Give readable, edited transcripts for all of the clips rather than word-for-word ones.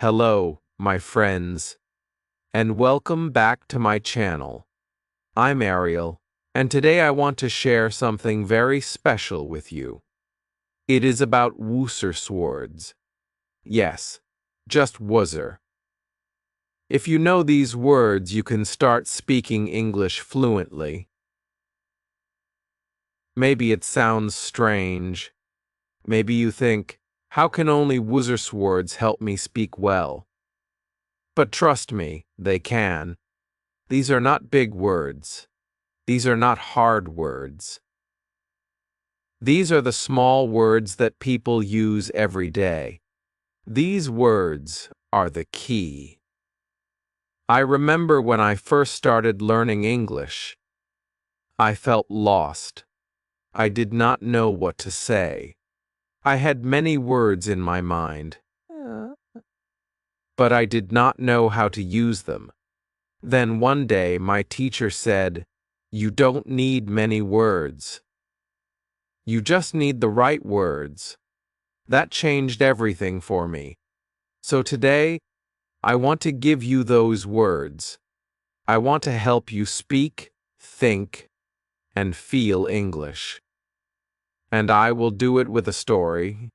Hello, my friends, and welcome back to my channel. I'm Ariel, and today I want to share something very special with you. It is about wooser swords. Yes, just wooser. If you know these words, you can start speaking English fluently. Maybe it sounds strange. Maybe you think, how can only wooser swords help me speak well? But trust me, they can. These are not big words. These are not hard words. These are the small words that people use every day. These words are the key. I remember when I first started learning English. I felt lost. I did not know what to say. I had many words in my mind, but I did not know how to use them. Then one day my teacher said, "You don't need many words. You just need the right words." That changed everything for me. So today, I want to give you those words. I want to help you speak, think, and feel English. And I will do it with a story.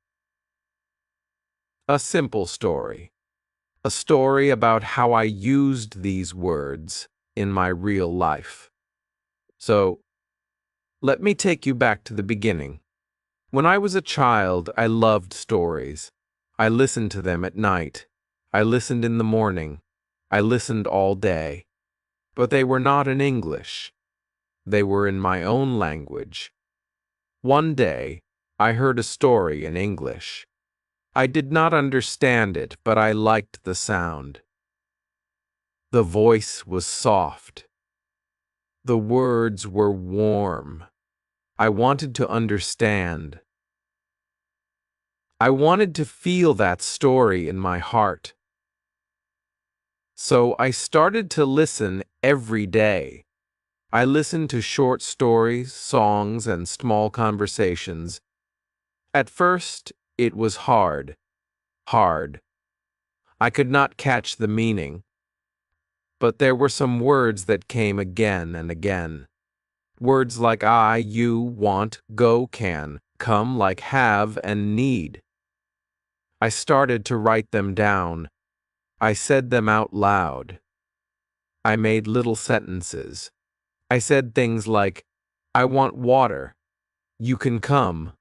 A simple story. A story about how I used these words in my real life. So, let me take you back to the beginning. When I was a child, I loved stories. I listened to them at night. I listened in the morning. I listened all day. But they were not in English. They were in my own language. One day, I heard a story in English. I did not understand it, but I liked the sound. The voice was soft. The words were warm. I wanted to understand. I wanted to feel that story in my heart. So I started to listen every day. I listened to short stories, songs, and small conversations. At first, it was hard. I could not catch the meaning. But there were some words that came again and again. Words like I, you, want, go, can, come like have and need. I started to write them down. I said them out loud. I made little sentences. I said things like, I want water. You can come.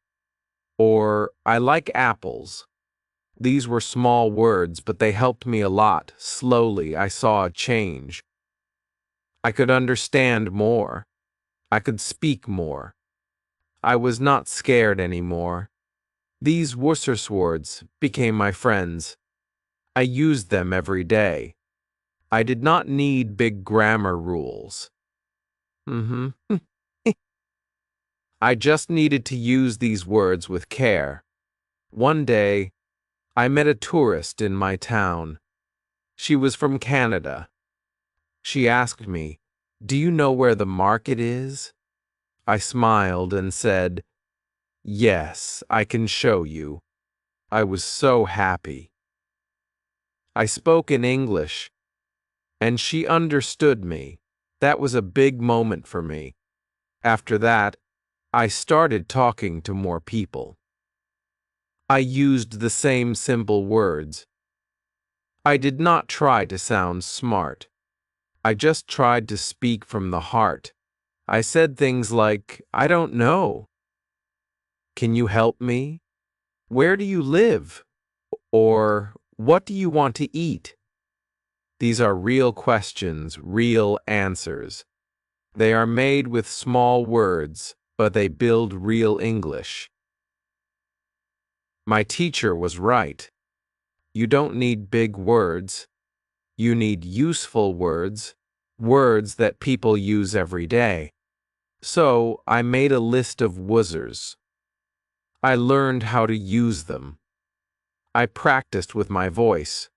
Or, I like apples. These were small words, but they helped me a lot. Slowly, I saw a change. I could understand more. I could speak more. I was not scared anymore. These Worcester swords became my friends. I used them every day. I did not need big grammar rules. I just needed to use these words with care. One day, I met a tourist in my town. She was from Canada. She asked me, "Do you know where the market is?" I smiled and said, "Yes, I can show you." I was so happy. I spoke in English, and she understood me. That was a big moment for me. After that, I started talking to more people. I used the same simple words. I did not try to sound smart. I just tried to speak from the heart. I said things like, I don't know. Can you help me? Where do you live? Or, what do you want to eat? These are real questions, real answers. They are made with small words, but they build real English. My teacher was right. You don't need big words. You need useful words, words that people use every day. So I made a list of woozers. I learned how to use them. I practiced with my voice.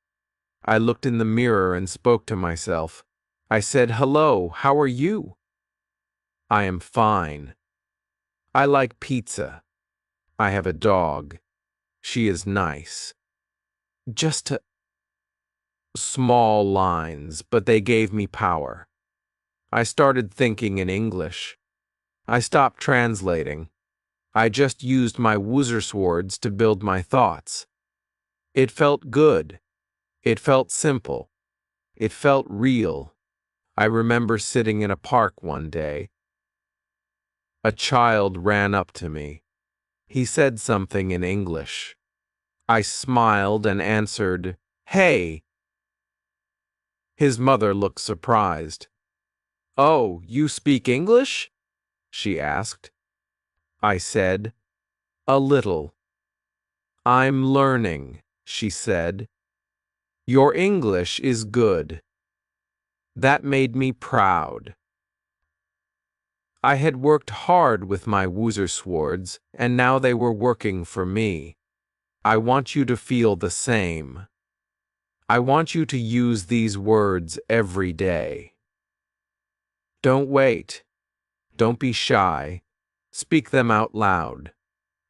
I looked in the mirror and spoke to myself. I said, "Hello, how are you?" "I am fine. I like pizza. I have a dog. She is nice." Just to Small lines, but they gave me power. I started thinking in English. I stopped translating. I just used my swords to build my thoughts. It felt good. It felt simple. It felt real. I remember sitting in a park one day. A child ran up to me. He said something in English. I smiled and answered, "Hey." His mother looked surprised. "Oh, you speak English?" she asked. I said, "A little." "I'm learning," she said. "Your English is good." That made me proud. I had worked hard with my swords, and now they were working for me. I want you to feel the same. I want you to use these words every day. Don't wait. Don't be shy. Speak them out loud.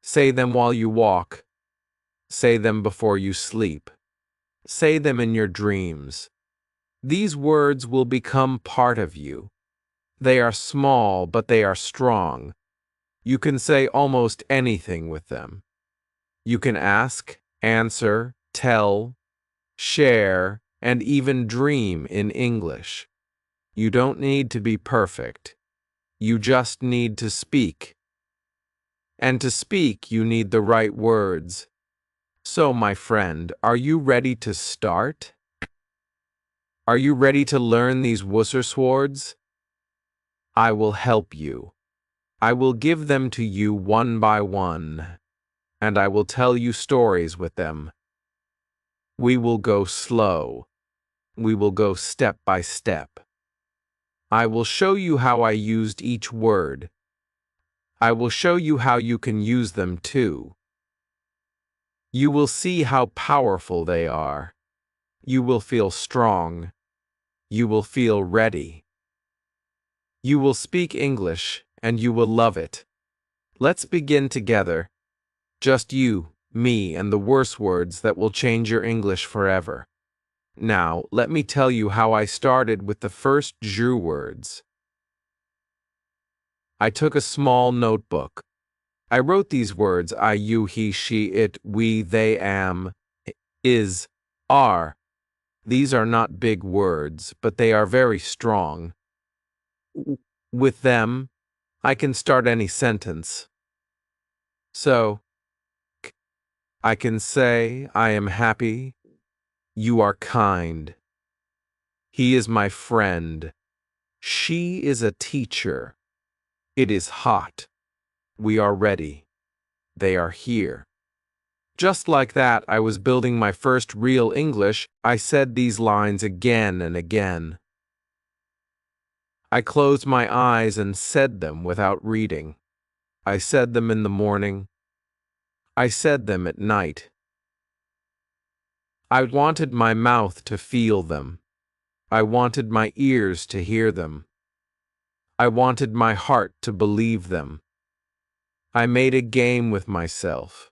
Say them while you walk. Say them before you sleep. Say them in your dreams. These words will become part of you. They are small, but they are strong. You can say almost anything with them. You can ask, answer, tell, share, and even dream in English. You don't need to be perfect. You just need to speak. And to speak, you need the right words. So, my friend, are you ready to start? Are you ready to learn these swords? I will help you. I will give them to you one by one, and I will tell you stories with them. We will go slow. We will go step by step. I will show you how I used each word. I will show you how you can use them too. You will see how powerful they are. You will feel strong. You will feel ready. You will speak English, and you will love it. Let's begin together. Just you, me, and the words that will change your English forever. Now, let me tell you how I started with the first words. I took a small notebook. I wrote these words: I, you, he, she, it, we, they, am, is, are. These are not big words, but they are very strong. With them, I can start any sentence. So, I can say, I am happy. You are kind. He is my friend. She is a teacher. It is hot. We are ready. They are here. Just like that, I was building my first real English. I said these lines again and again. I closed my eyes and said them without reading. I said them in the morning. I said them at night. I wanted my mouth to feel them. I wanted my ears to hear them. I wanted my heart to believe them. I made a game with myself.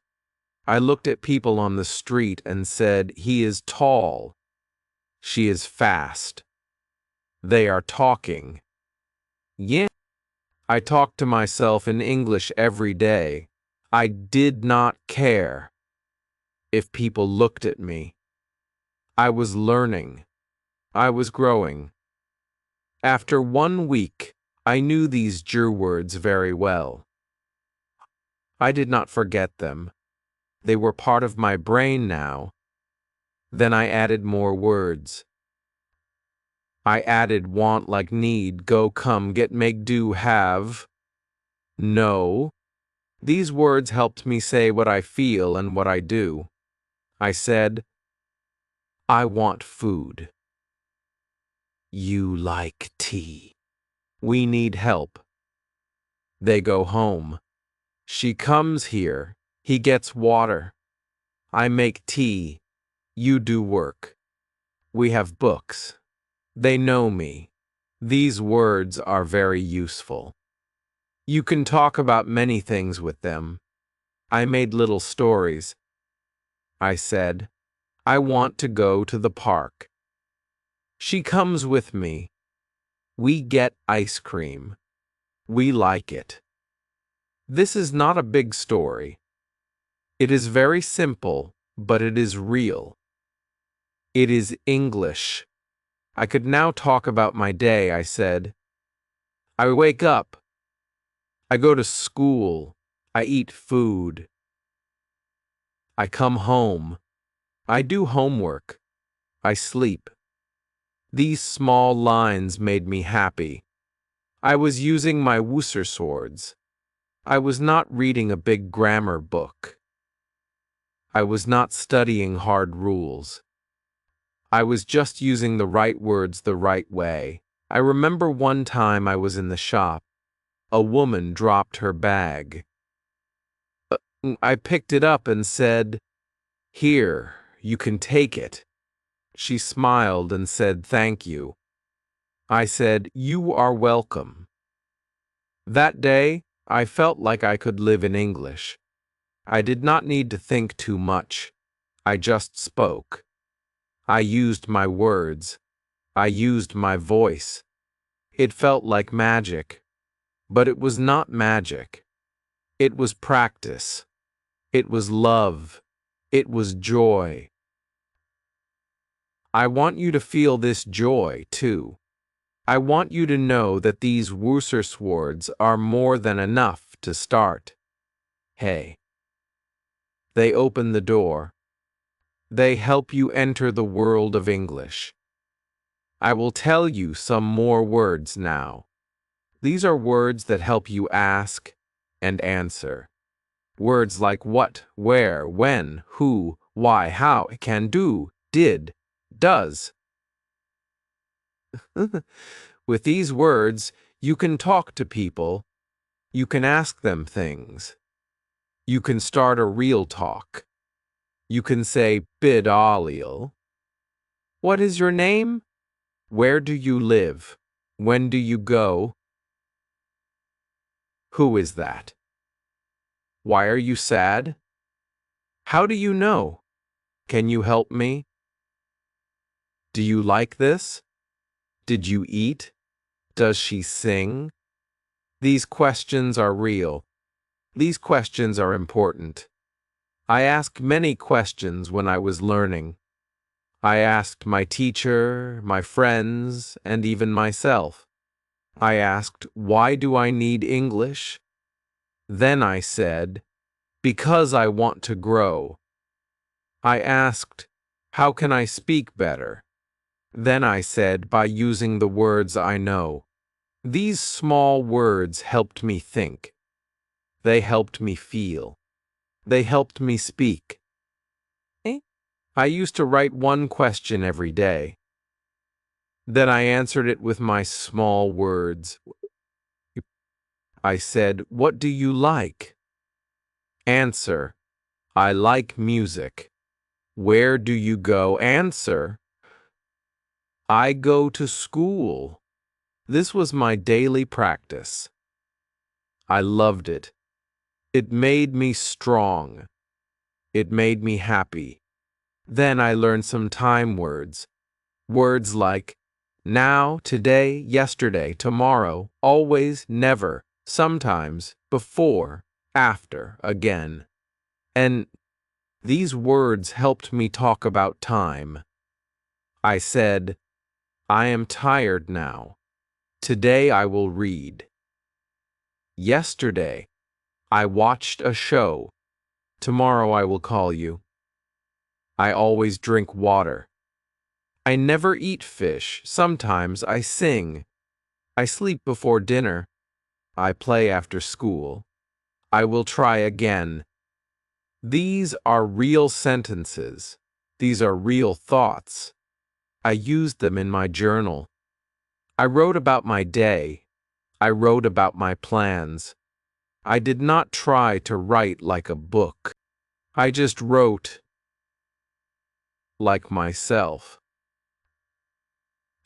I looked at people on the street and said, he is tall. She is fast. They are talking. Yeah. I talked to myself in English every day. I did not care if people looked at me. I was learning. I was growing. After 1 week, I knew these words very well. I did not forget them. They were part of my brain now. Then I added more words. I added want, like need, go, come, get, make, do, have, know. These words helped me say what I feel and what I do. I said, I want food. You like tea. We need help. They go home. She comes here. He gets water. I make tea. You do work. We have books. They know me. These words are very useful. You can talk about many things with them. I made little stories. I said, I want to go to the park. She comes with me. We get ice cream. We like it. This is not a big story. It is very simple, but it is real. It is English. I could now talk about my day, I said. I wake up. I go to school. I eat food. I come home. I do homework. I sleep. These small lines made me happy. I was using my Wooser swords. I was not reading a big grammar book. I was not studying hard rules. I was just using the right words the right way. I remember one time I was in the shop. A woman dropped her bag. I picked it up and said, "Here, you can take it." She smiled and said, "Thank you." I said, "You are welcome." That day, I felt like I could live in English. I did not need to think too much. I just spoke. I used my words. I used my voice. It felt like magic. But it was not magic. It was practice. It was love. It was joy. I want you to feel this joy, too. I want you to know that these Wooser swords are more than enough to start. Hey. They open the door. They help you enter the world of English. I will tell you some more words now. These are words that help you ask and answer. Words like what, where, when, who, why, how, can do, did, does. With these words, you can talk to people. You can ask them things. You can start a real talk. You can say, "Bid Alil." What is your name? Where do you live? When do you go? Who is that? Why are you sad? How do you know? Can you help me? Do you like this? Did you eat? Does she sing? These questions are real. These questions are important. I asked many questions when I was learning. I asked my teacher, my friends, and even myself. I asked, "Why do I need English?" Then I said, "Because I want to grow." I asked, "How can I speak better?" Then I said, "By using the words I know." These small words helped me think. They helped me feel. They helped me speak. I used to write one question every day. Then I answered it with my small words. I said, "What do you like?" Answer, "I like music." Where do you go? Answer, "I go to school." This was my daily practice. I loved it. It made me strong. It made me happy. Then I learned some time words. Words like now, today, yesterday, tomorrow, always, never, sometimes, before, after, again. And these words helped me talk about time. I said, "I am tired now. Today I will read." Yesterday, I watched a show. Tomorrow I will call you. I always drink water. I never eat fish. Sometimes I sing. I sleep before dinner. I play after school. I will try again. These are real sentences. These are real thoughts. I used them in my journal. I wrote about my day. I wrote about my plans. I did not try to write like a book. I just wrote like myself.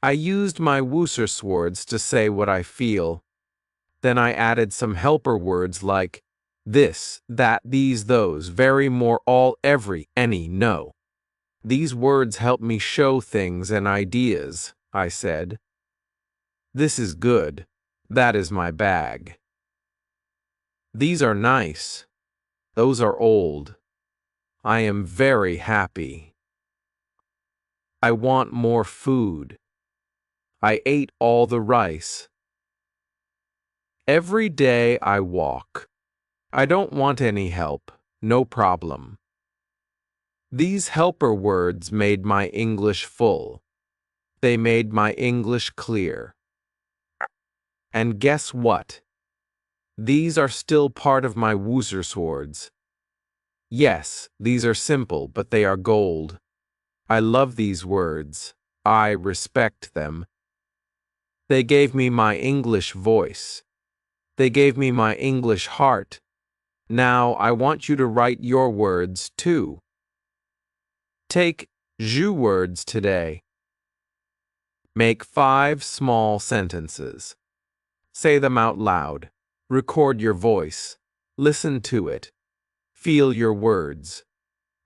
I used my Wooser swords to say what I feel. Then I added some helper words like this, that, these, those, very, more, all, every, any, no. These words help me show things and ideas. I said. This is good. That is my bag. These are nice. Those are old. I am very happy. I want more food. I ate all the rice. Every day I walk. I don't want any help. No problem. These helper words made my English full. They made my English clear. And guess what? These are still part of my Woozer swords. Yes, these are simple, but they are gold. I love these words. I respect them. They gave me my English voice. They gave me my English heart. Now I want you to write your words too. Take je words today. Make 5 small sentences. Say them out loud. Record your voice. Listen to it. Feel your words.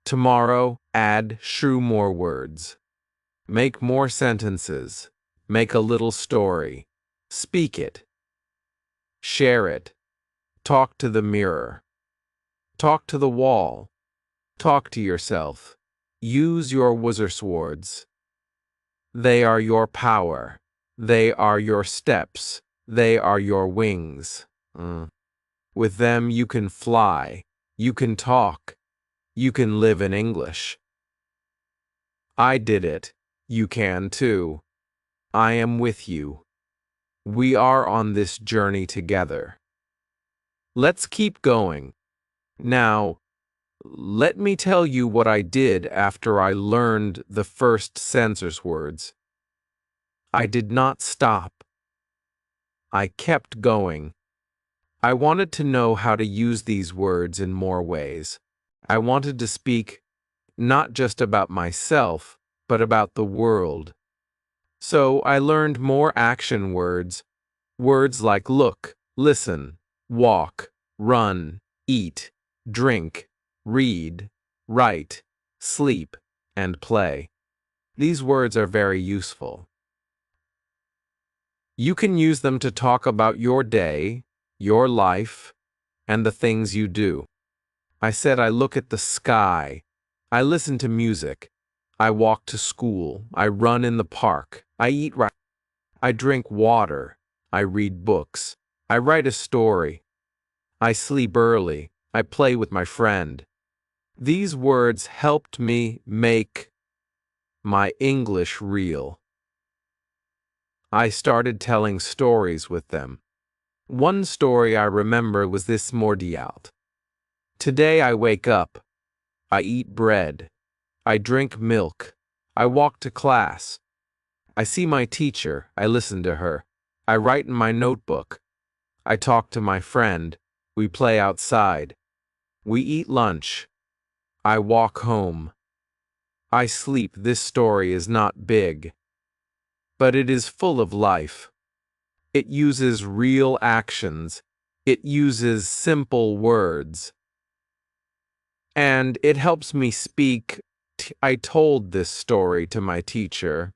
Tomorrow, add more words. Make more sentences. Make a little story. Speak it. Share it. Talk to the mirror. Talk to the wall. Talk to yourself. Use your Woozer swords. They are your power. They are your steps. They are your wings. With them you can fly. You can talk. You can live in English. I did it. You can too. I am with you. We are on this journey together. Let's keep going. Now, let me tell you what I did after I learned the first census words. I did not stop. I kept going. I wanted to know how to use these words in more ways. I wanted to speak not just about myself, but about the world. So I learned more action words, words like look, listen, walk, run, eat, drink, read, write, sleep, and play. These words are very useful. You can use them to talk about your day, your life, and the things you do. I said I look at the sky. I listen to music. I walk to school. I run in the park. I eat right. I drink water. I read books. I write a story. I sleep early. I play with my friend. These words helped me make my English real. I started telling stories with them. One story I remember was this mordialt. Today I wake up. I eat bread. I drink milk. I walk to class. I see my teacher. I listen to her. I write in my notebook. I talk to my friend. We play outside. We eat lunch. I walk home. I sleep. This story is not big, but it is full of life. It uses real actions. It uses simple words. And it helps me speak. I told this story to my teacher.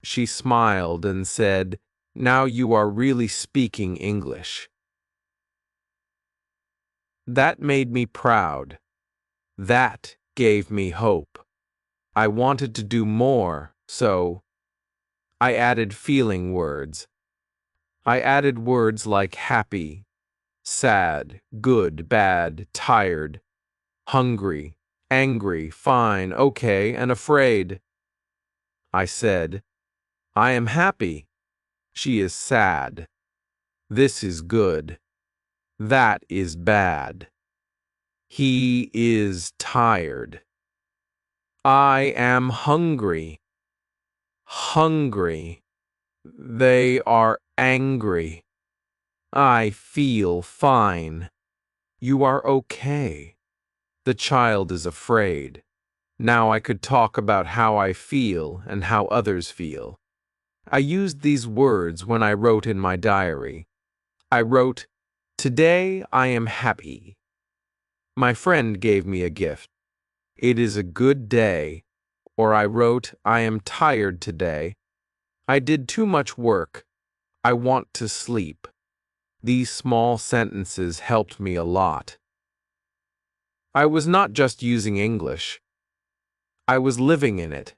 She smiled and said, "Now you are really speaking English." That made me proud. That gave me hope. I wanted to do more, so I added feeling words. I added words like happy, sad, good, bad, tired, hungry, angry, fine, okay, and afraid. I said, I am happy. She is sad. This is good. That is bad. He is tired. I am hungry. Hungry. They are angry. I feel fine. You are okay. The child is afraid. Now I could talk about how I feel and how others feel. I used these words when I wrote in my diary. I wrote, "Today I am happy." My friend gave me a gift. "It is a good day." Or I wrote, "I am tired today." I did too much work. I want to sleep. These small sentences helped me a lot. I was not just using English. I was living in it.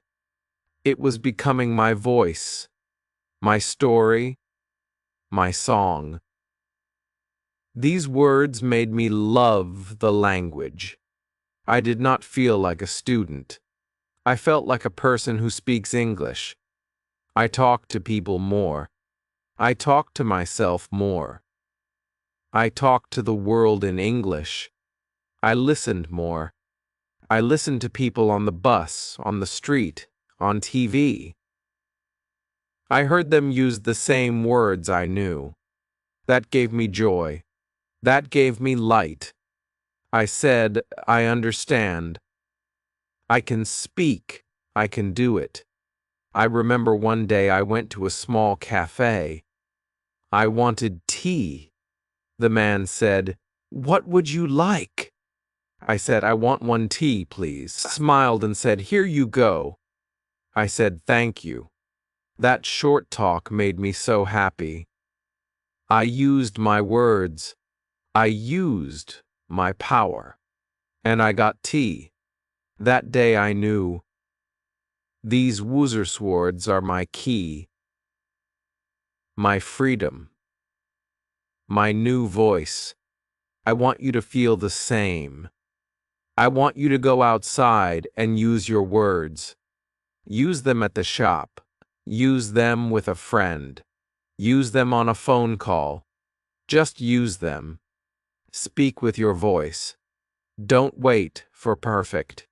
It was becoming my voice, my story, my song. These words made me love the language. I did not feel like a student. I felt like a person who speaks English. I talked to people more. I talked to myself more. I talked to the world in English. I listened more. I listened to people on the bus, on the street, on TV. I heard them use the same words I knew. That gave me joy. That gave me light. I said, I understand. I can speak. I can do it. I remember one day I went to a small cafe. I wanted tea. The man said, "What would you like?" I said, "I want one tea, please." Smiled and said, "Here you go." I said, "Thank you." That short talk made me so happy. I used my words. I used my power. And I got tea. That day I knew. These Woozer's are my key. My freedom. My new voice. I want you to feel the same. I want you to go outside and use your words. Use them at the shop. Use them with a friend. Use them on a phone call. Just use them. Speak with your voice. Don't wait for perfect.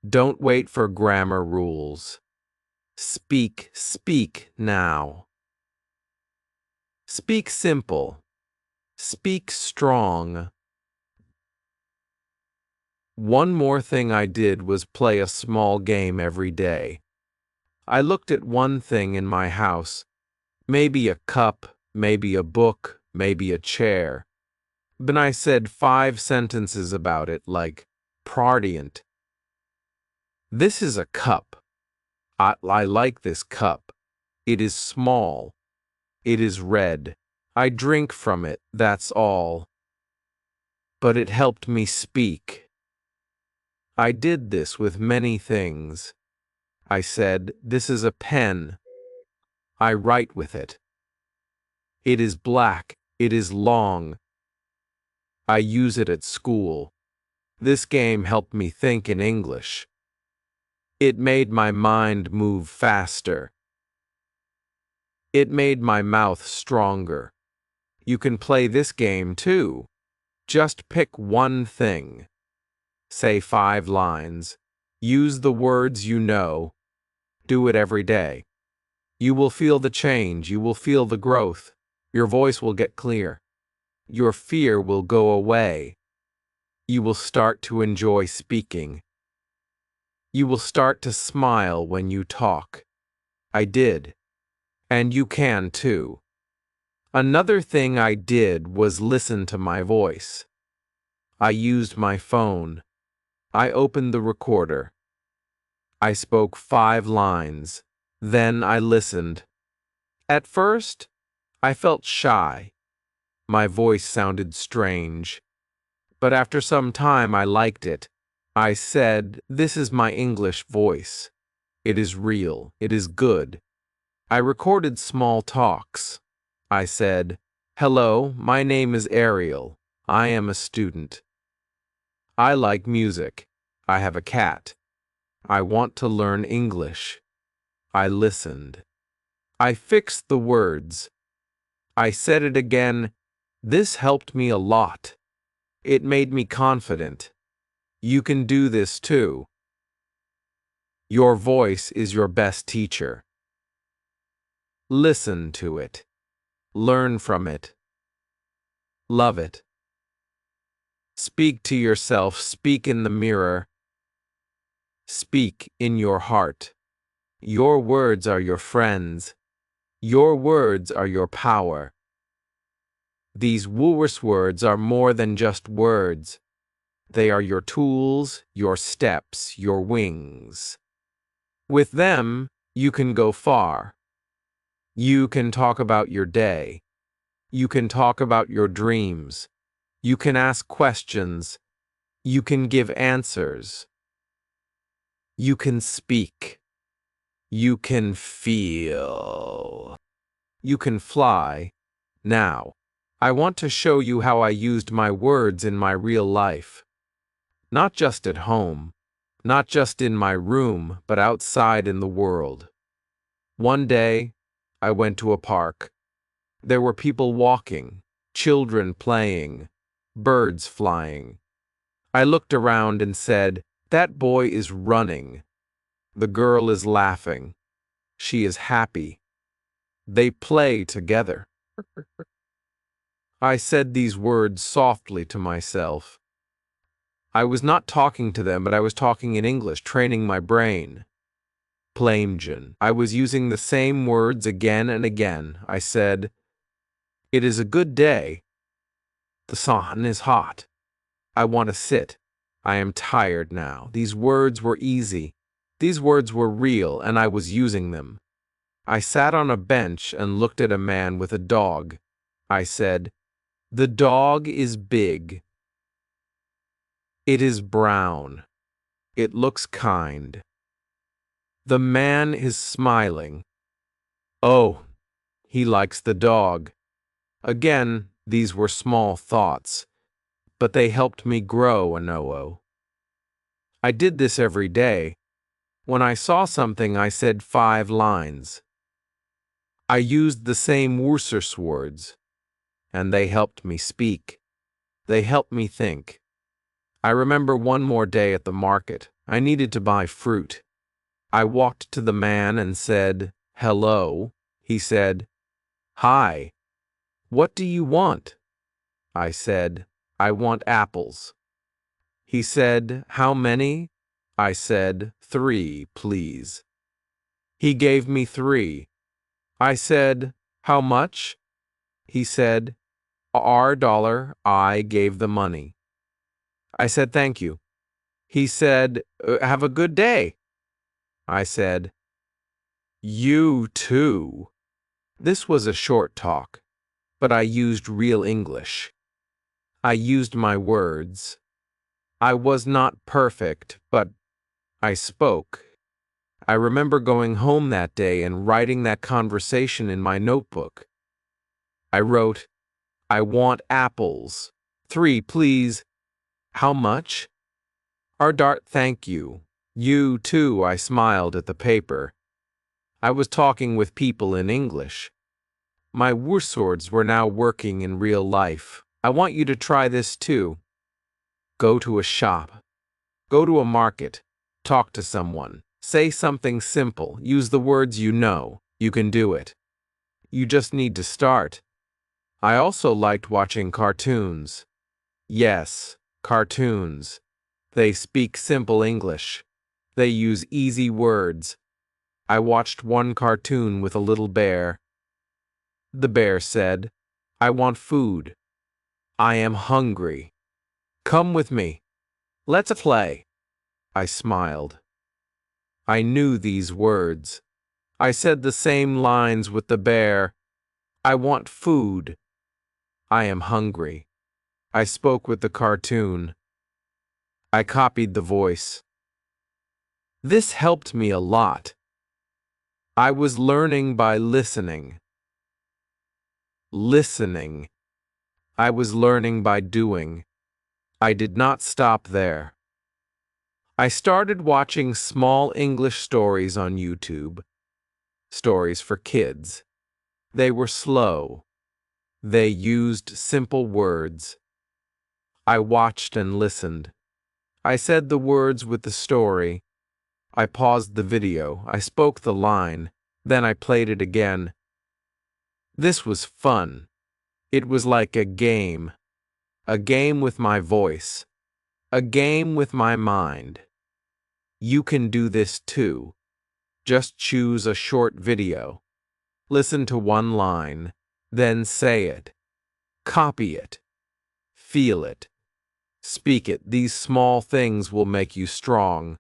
Don't wait for grammar rules. Speak now. Speak simple. Speak strong. One more thing I did was play a small game every day. I looked at one thing in my house, maybe a cup, maybe a book, maybe a chair. Then I said 5 sentences about it like, Pardient. This is a cup. I like this cup. It is small. It is red. I drink from it, that's all. But it helped me speak. I did this with many things. I said, this is a pen. I write with it. It is black. It is long. I use it at school. This game helped me think in English. It made my mind move faster. It made my mouth stronger. You can play this game too. Just pick one thing. Say 5 lines. Use the words you know. Do it every day. You will feel the change. You will feel the growth. Your voice will get clear. Your fear will go away. You will start to enjoy speaking. You will start to smile when you talk. I did. And you can too. Another thing I did was listen to my voice. I used my phone. I opened the recorder. I spoke 5 lines. Then I listened. At first, I felt shy. My voice sounded strange. But after some time, I liked it. I said, this is my English voice. It is real. It is good. I recorded small talks. I said, hello, my name is Ariel. I am a student. I like music. I have a cat. I want to learn English. I listened. I fixed the words. I said it again. This helped me a lot. It made me confident. You can do this too. Your voice is your best teacher. Listen to it. Learn from it. Love it. Speak to yourself. Speak in the mirror. Speak in your heart. Your words are your friends. Your words are your power. These Woolworths words are more than just words. They are your tools, your steps, your wings. With them, you can go far. You can talk about your day. You can talk about your dreams. You can ask questions. You can give answers. You can speak. You can feel. You can fly. Now, I want to show you how I used my words in my real life. Not just at home, not just in my room, but outside in the world. One day, I went to a park. There were people walking, children playing, birds flying. I looked around and said, "That boy is running. The girl is laughing. She is happy. They play together." I said these words softly to myself. I was not talking to them, but I was talking in English, training my brain. Plainjan. I was using the same words again and again. I said, "It is a good day. The sun is hot. I want to sit. I am tired now." These words were easy. These words were real, and I was using them. I sat on a bench and looked at a man with a dog. I said, "The dog is big. It is brown. It looks kind. The man is smiling. Oh, he likes the dog." Again, these were small thoughts, but they helped me grow, Anoo. I did this every day. When I saw something, I said 5 lines. I used the same words, and they helped me speak. They helped me think. I remember one more day at the market. I needed to buy fruit. I walked to the man and said, "Hello." He said, "Hi. What do you want?" I said, "I want apples." He said, "How many?" I said, "3, please." He gave me 3. I said, "How much?" He said, $1. I gave the money. I said, "Thank you." He said, "Have a good day." I said, "You too." This was a short talk, but I used real English. I used my words. I was not perfect, but I spoke. I remember going home that day and writing that conversation in my notebook. I wrote, "I want apples. 3, please. How much?" Ardart, thank you. You too, I smiled at the paper. I was talking with people in English. My words were now working in real life. I want you to try this too. Go to a shop. Go to a market. Talk to someone. Say something simple. Use the words you know. You can do it. You just need to start. I also liked watching cartoons. Yes, cartoons. They speak simple English. They use easy words. I watched one cartoon with a little bear. The bear said, "I want food. I am hungry. Come with me. Let's play." I smiled. I knew these words. I said the same lines with the bear. I want food. I am hungry. I spoke with the cartoon. I copied the voice. This helped me a lot. I was learning by listening. Listening. I was learning by doing. I did not stop there. I started watching small English stories on YouTube. Stories for kids. They were slow. They used simple words. I watched and listened. I said the words with the story. I paused the video. I spoke the line. Then I played it again. This was fun. It was like a game. A game with my voice. A game with my mind. You can do this too. Just choose a short video. Listen to one line. Then say it. Copy it. Feel it. Speak it. These small things will make you strong.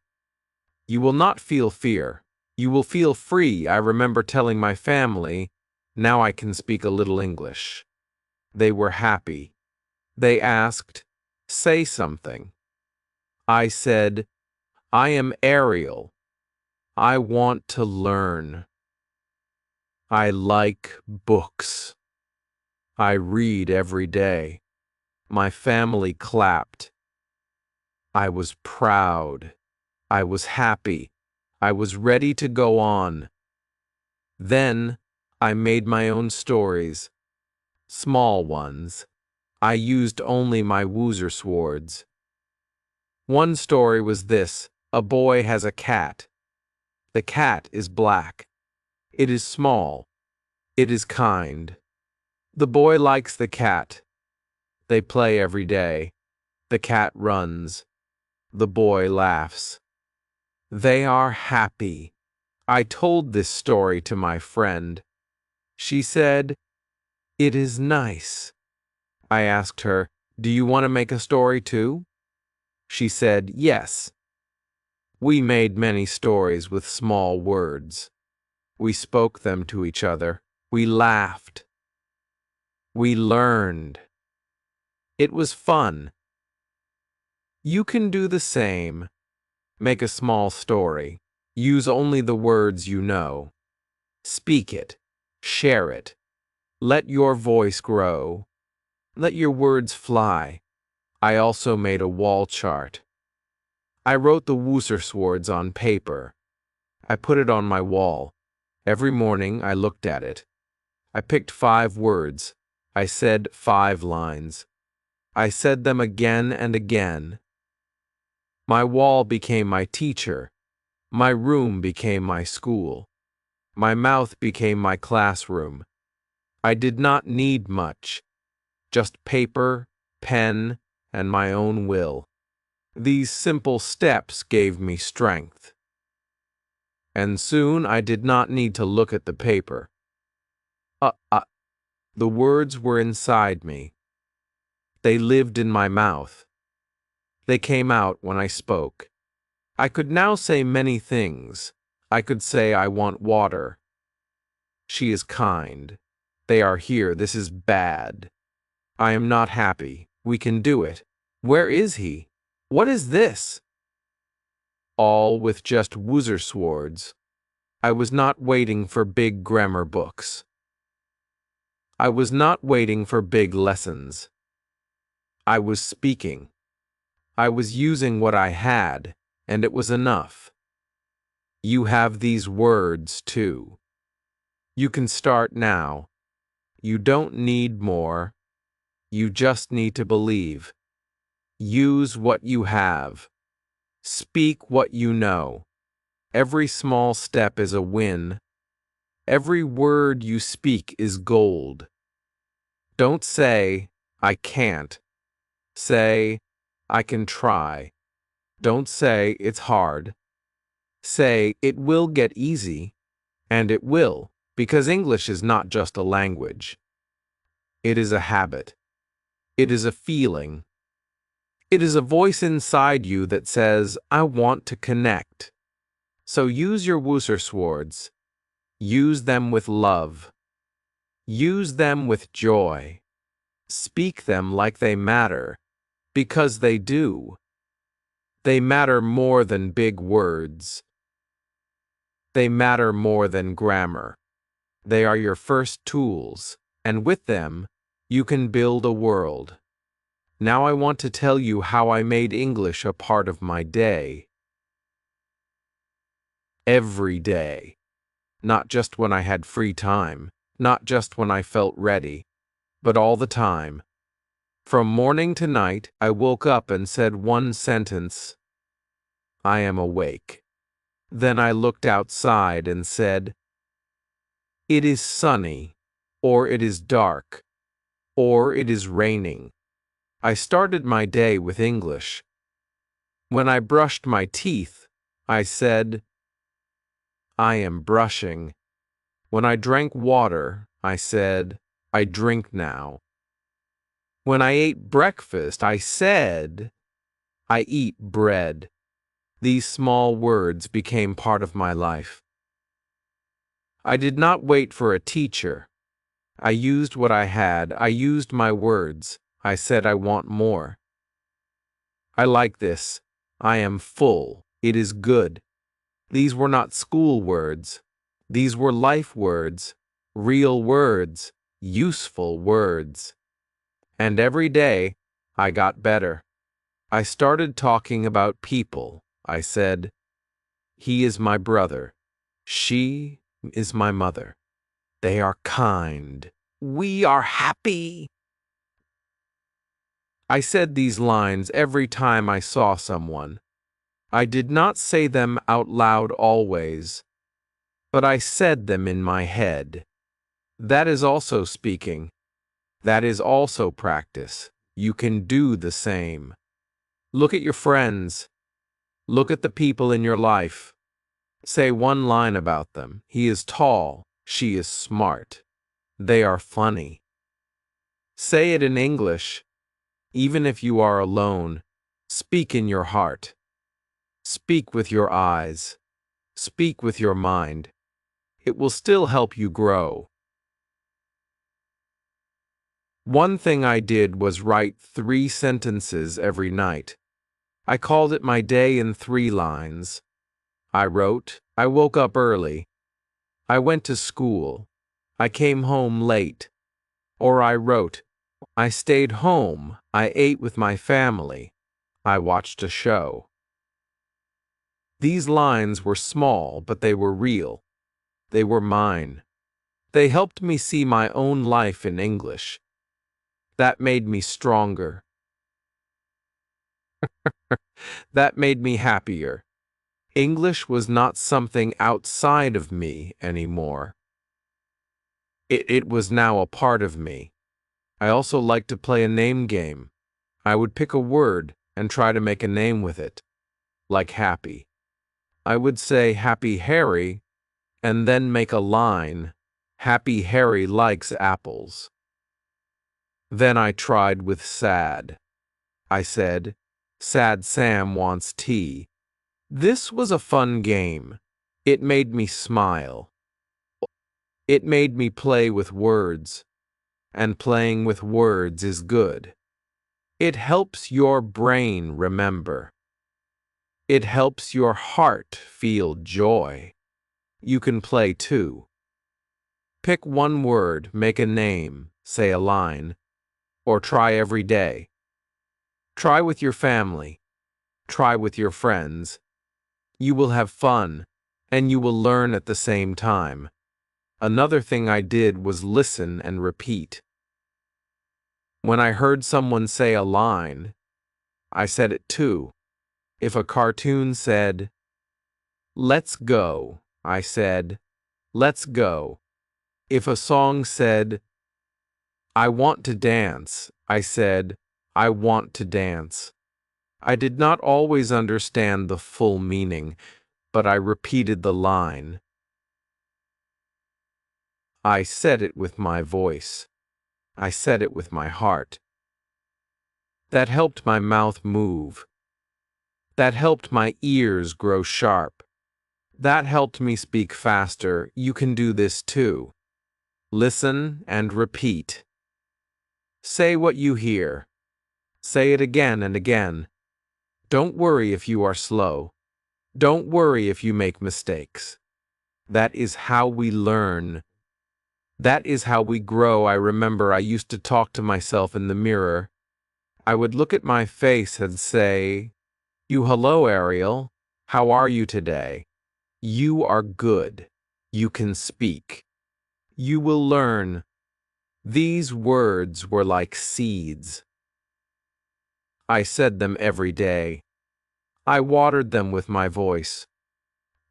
You will not feel fear. You will feel free. I remember telling my family, Now I can speak a little English. They were happy. They asked, "Say something." I said, "I am Ariel. I want to learn. I like books. I read every day." My family clapped. I was proud. I was happy. I was ready to go on. Then I made my own stories, small ones. I used only my woozer swords. One story was this: a boy has a cat. The cat is black. It is small. It is kind. The boy likes the cat. They play every day. The cat runs. The boy laughs. They are happy. I told this story to my friend. She said, "It is nice." I asked her, "Do you want to make a story too?" She said, "Yes." We made many stories with small words. We spoke them to each other. We laughed. We learned. It was fun. You can do the same. Make a small story. Use only the words you know. Speak it. Share it. Let your voice grow. Let your words fly. I also made a wall chart. I wrote the woozer swords on paper. I put it on my wall. Every morning I looked at it. I picked 5 words. I said 5 lines. I said them again and again. My wall became my teacher. My room became my school. My mouth became my classroom. I did not need much, just paper, pen, and my own will. These simple steps gave me strength. And soon I did not need to look at the paper. The words were inside me. They lived in my mouth. They came out when I spoke. I could now say many things. I could say I want water. She is kind. They are here. This is bad. I am not happy. We can do it. Where is he? What is this? All with just woozer swords. I was not waiting for big grammar books. I was not waiting for big lessons. I was speaking. I was using what I had, and it was enough. You have these words, too. You can start now. You don't need more. You just need to believe. Use what you have. Speak what you know. Every small step is a win. Every word you speak is gold. Don't say, "I can't." Say, "I can try." Don't say, "It's hard." Say, "It will get easy." And it will, because English is not just a language. It is a habit. It is a feeling. It is a voice inside you that says, "I want to connect." So use your woozer swords. Use them with love. Use them with joy. Speak them like they matter, because they do. They matter more than big words. They matter more than grammar. They are your first tools, and with them, you can build a world. Now I want to tell you how I made English a part of my day. Every day. Not just when I had free time, not just when I felt ready, but all the time. From morning to night, I woke up and said one sentence: I am awake. Then I looked outside and said, it is sunny, or it is dark, or it is raining. I started my day with English. When I brushed my teeth, I said, I am brushing. When I drank water, I said, I drink now. When I ate breakfast, I said, I eat bread. These small words became part of my life. I did not wait for a teacher. I used what I had. I used my words. I said I want more. I like this. I am full. It is good. These were not school words. These were life words, real words, useful words. And every day, I got better. I started talking about people. I said, he is my brother. She is my mother. They are kind. We are happy. I said these lines every time I saw someone. I did not say them out loud always, but I said them in my head. That is also speaking. That is also practice. You can do the same. Look at your friends. Look at the people in your life. Say one line about them. He is tall. She is smart. They are funny. Say it in English. Even if you are alone, speak in your heart. Speak with your eyes. Speak with your mind. It will still help you grow. One thing I did was write 3 sentences every night. I called it my day in 3 lines. I wrote, I woke up early. I went to school. I came home late. Or I wrote, I stayed home. I ate with my family. I watched a show. These lines were small, but they were real. They were mine. They helped me see my own life in English. That made me stronger. That made me happier. English was not something outside of me anymore. It was now a part of me. I also liked to play a name game. I would pick a word and try to make a name with it, like happy. I would say Happy Harry and then make a line, Happy Harry likes apples. Then I tried with sad. I said, Sad Sam wants tea. This was a fun game. It made me smile. It made me play with words. And playing with words is good. It helps your brain remember. It helps your heart feel joy. You can play too. Pick one word, make a name, say a line, or try every day. Try with your family. Try with your friends. You will have fun, and you will learn at the same time. Another thing I did was listen and repeat. When I heard someone say a line, I said it too. If a cartoon said, let's go, I said, let's go. If a song said, I want to dance, I said, I want to dance. I did not always understand the full meaning, but I repeated the line. I said it with my voice. I said it with my heart. That helped my mouth move. That helped my ears grow sharp. That helped me speak faster. You can do this too. Listen and repeat. Say what you hear. Say it again and again. Don't worry if you are slow. Don't worry if you make mistakes. That is how we learn. That is how we grow. I remember I used to talk to myself in the mirror. I would look at my face and say, hello, Ariel. How are you today? You are good. You can speak. You will learn. These words were like seeds. I said them every day. I watered them with my voice.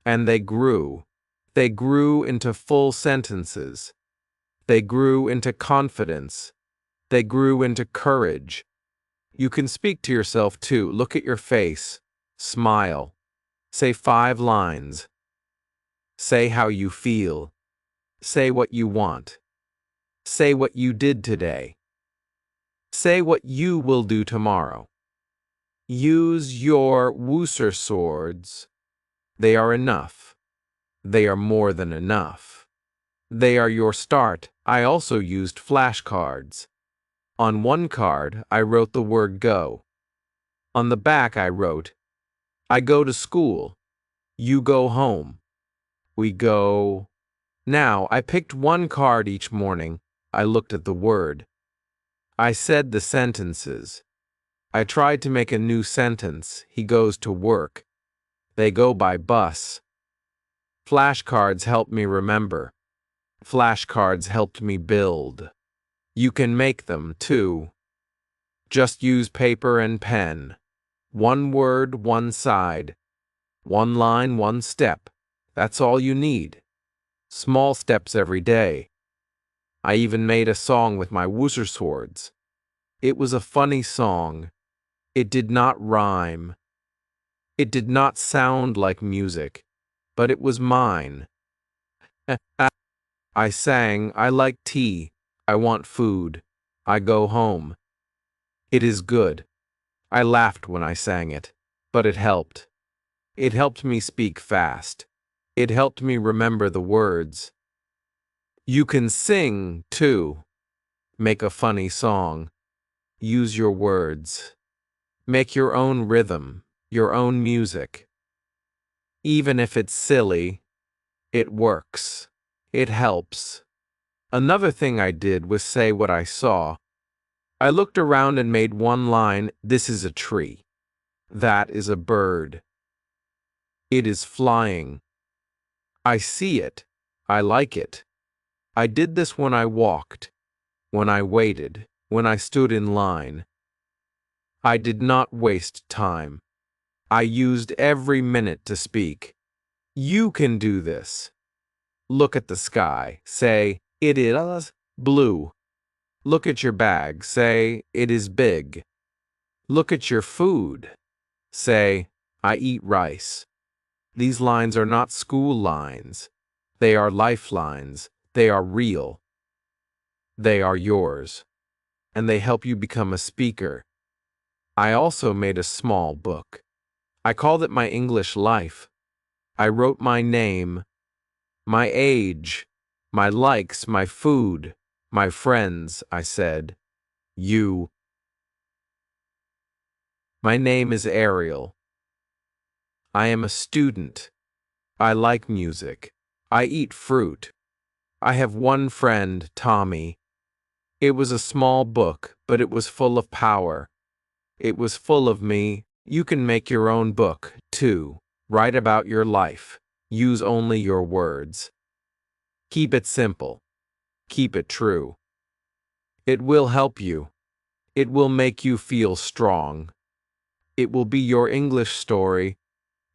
And they grew. They grew into full sentences. They grew into confidence. They grew into courage. You can speak to yourself too. Look at your face. Smile. Say 5 lines. Say how you feel. Say what you want. Say what you did today. Say what you will do tomorrow. Use your Wooser swords. They are enough. They are more than enough. They are your start. I also used flashcards. On one card, I wrote the word go. On the back, I wrote, I go to school. You go home. We go. Now, I picked one card each morning. I looked at the word. I said the sentences. I tried to make a new sentence. He goes to work. They go by bus. Flashcards helped me remember. Flashcards helped me build. You can make them, too. Just use paper and pen. One word, one side. One line, one step. That's all you need. Small steps every day. I even made a song with my woozer swords. It was a funny song. It did not rhyme. It did not sound like music, but it was mine. I sang, I like tea. I want food. I go home. It is good. I laughed when I sang it, but it helped. It helped me speak fast. It helped me remember the words. You can sing, too. Make a funny song. Use your words. Make your own rhythm, your own music. Even if it's silly, it works. It helps. Another thing I did was say what I saw. I looked around and made one line, this is a tree. That is a bird. It is flying. I see it. I like it. I did this when I walked, when I waited, when I stood in line. I did not waste time. I used every minute to speak. You can do this. Look at the sky. Say, it is blue. Look at your bag. Say, it is big. Look at your food. Say, I eat rice. These lines are not school lines. They are lifelines. They are real. They are yours. And they help you become a speaker. I also made a small book. I called it My English Life. I wrote my name, my age, my likes, my food, my friends, I said. You. My name is Ariel. I am a student. I like music. I eat fruit. I have one friend, Tommy. It was a small book, but it was full of power. It was full of me. You can make your own book, too. Write about your life. Use only your words. Keep it simple. Keep it true. It will help you. It will make you feel strong. It will be your English story,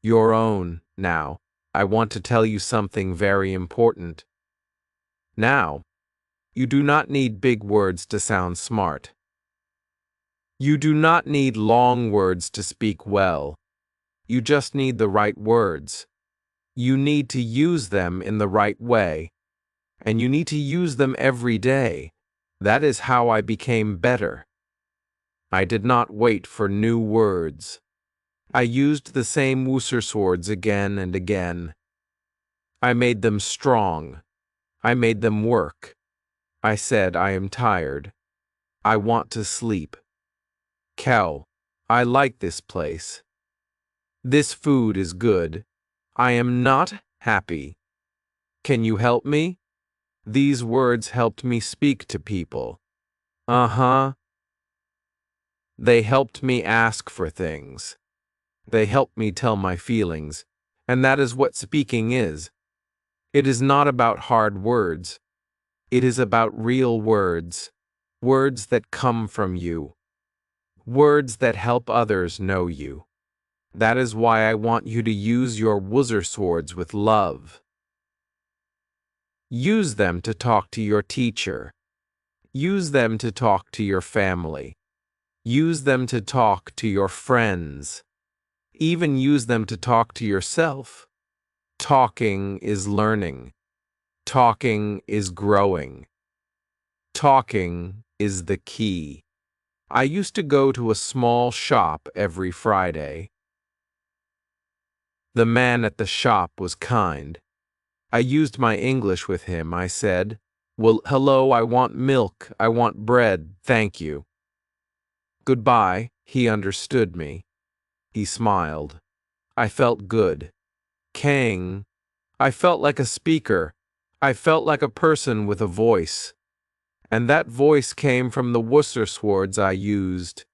your own. Now, I want to tell you something very important. Now, you do not need big words to sound smart. You do not need long words to speak well. You just need the right words. You need to use them in the right way. And you need to use them every day. That is how I became better. I did not wait for new words. I used the same woozer swords again and again. I made them strong. I made them work. I said, I am tired. I want to sleep. Cow, I like this place. This food is good. I am not happy. Can you help me? These words helped me speak to people. Uh-huh. They helped me ask for things. They helped me tell my feelings. And that is what speaking is. It is not about hard words. It is about real words. Words that come from you. Words that help others know you. That is why I want you to use your woozer swords with love. Use them to talk to your teacher. Use them to talk to your family. Use them to talk to your friends. Even use them to talk to yourself. Talking is learning. Talking is growing. Talking is the key. I used to go to a small shop every Friday. The man at the shop was kind. I used my English with him. I said, "Well, hello, I want milk. I want bread. Thank you." "Goodbye." He understood me. He smiled. I felt good. Kang. I felt like a speaker. I felt like a person with a voice. And that voice came from the Worcester swords I used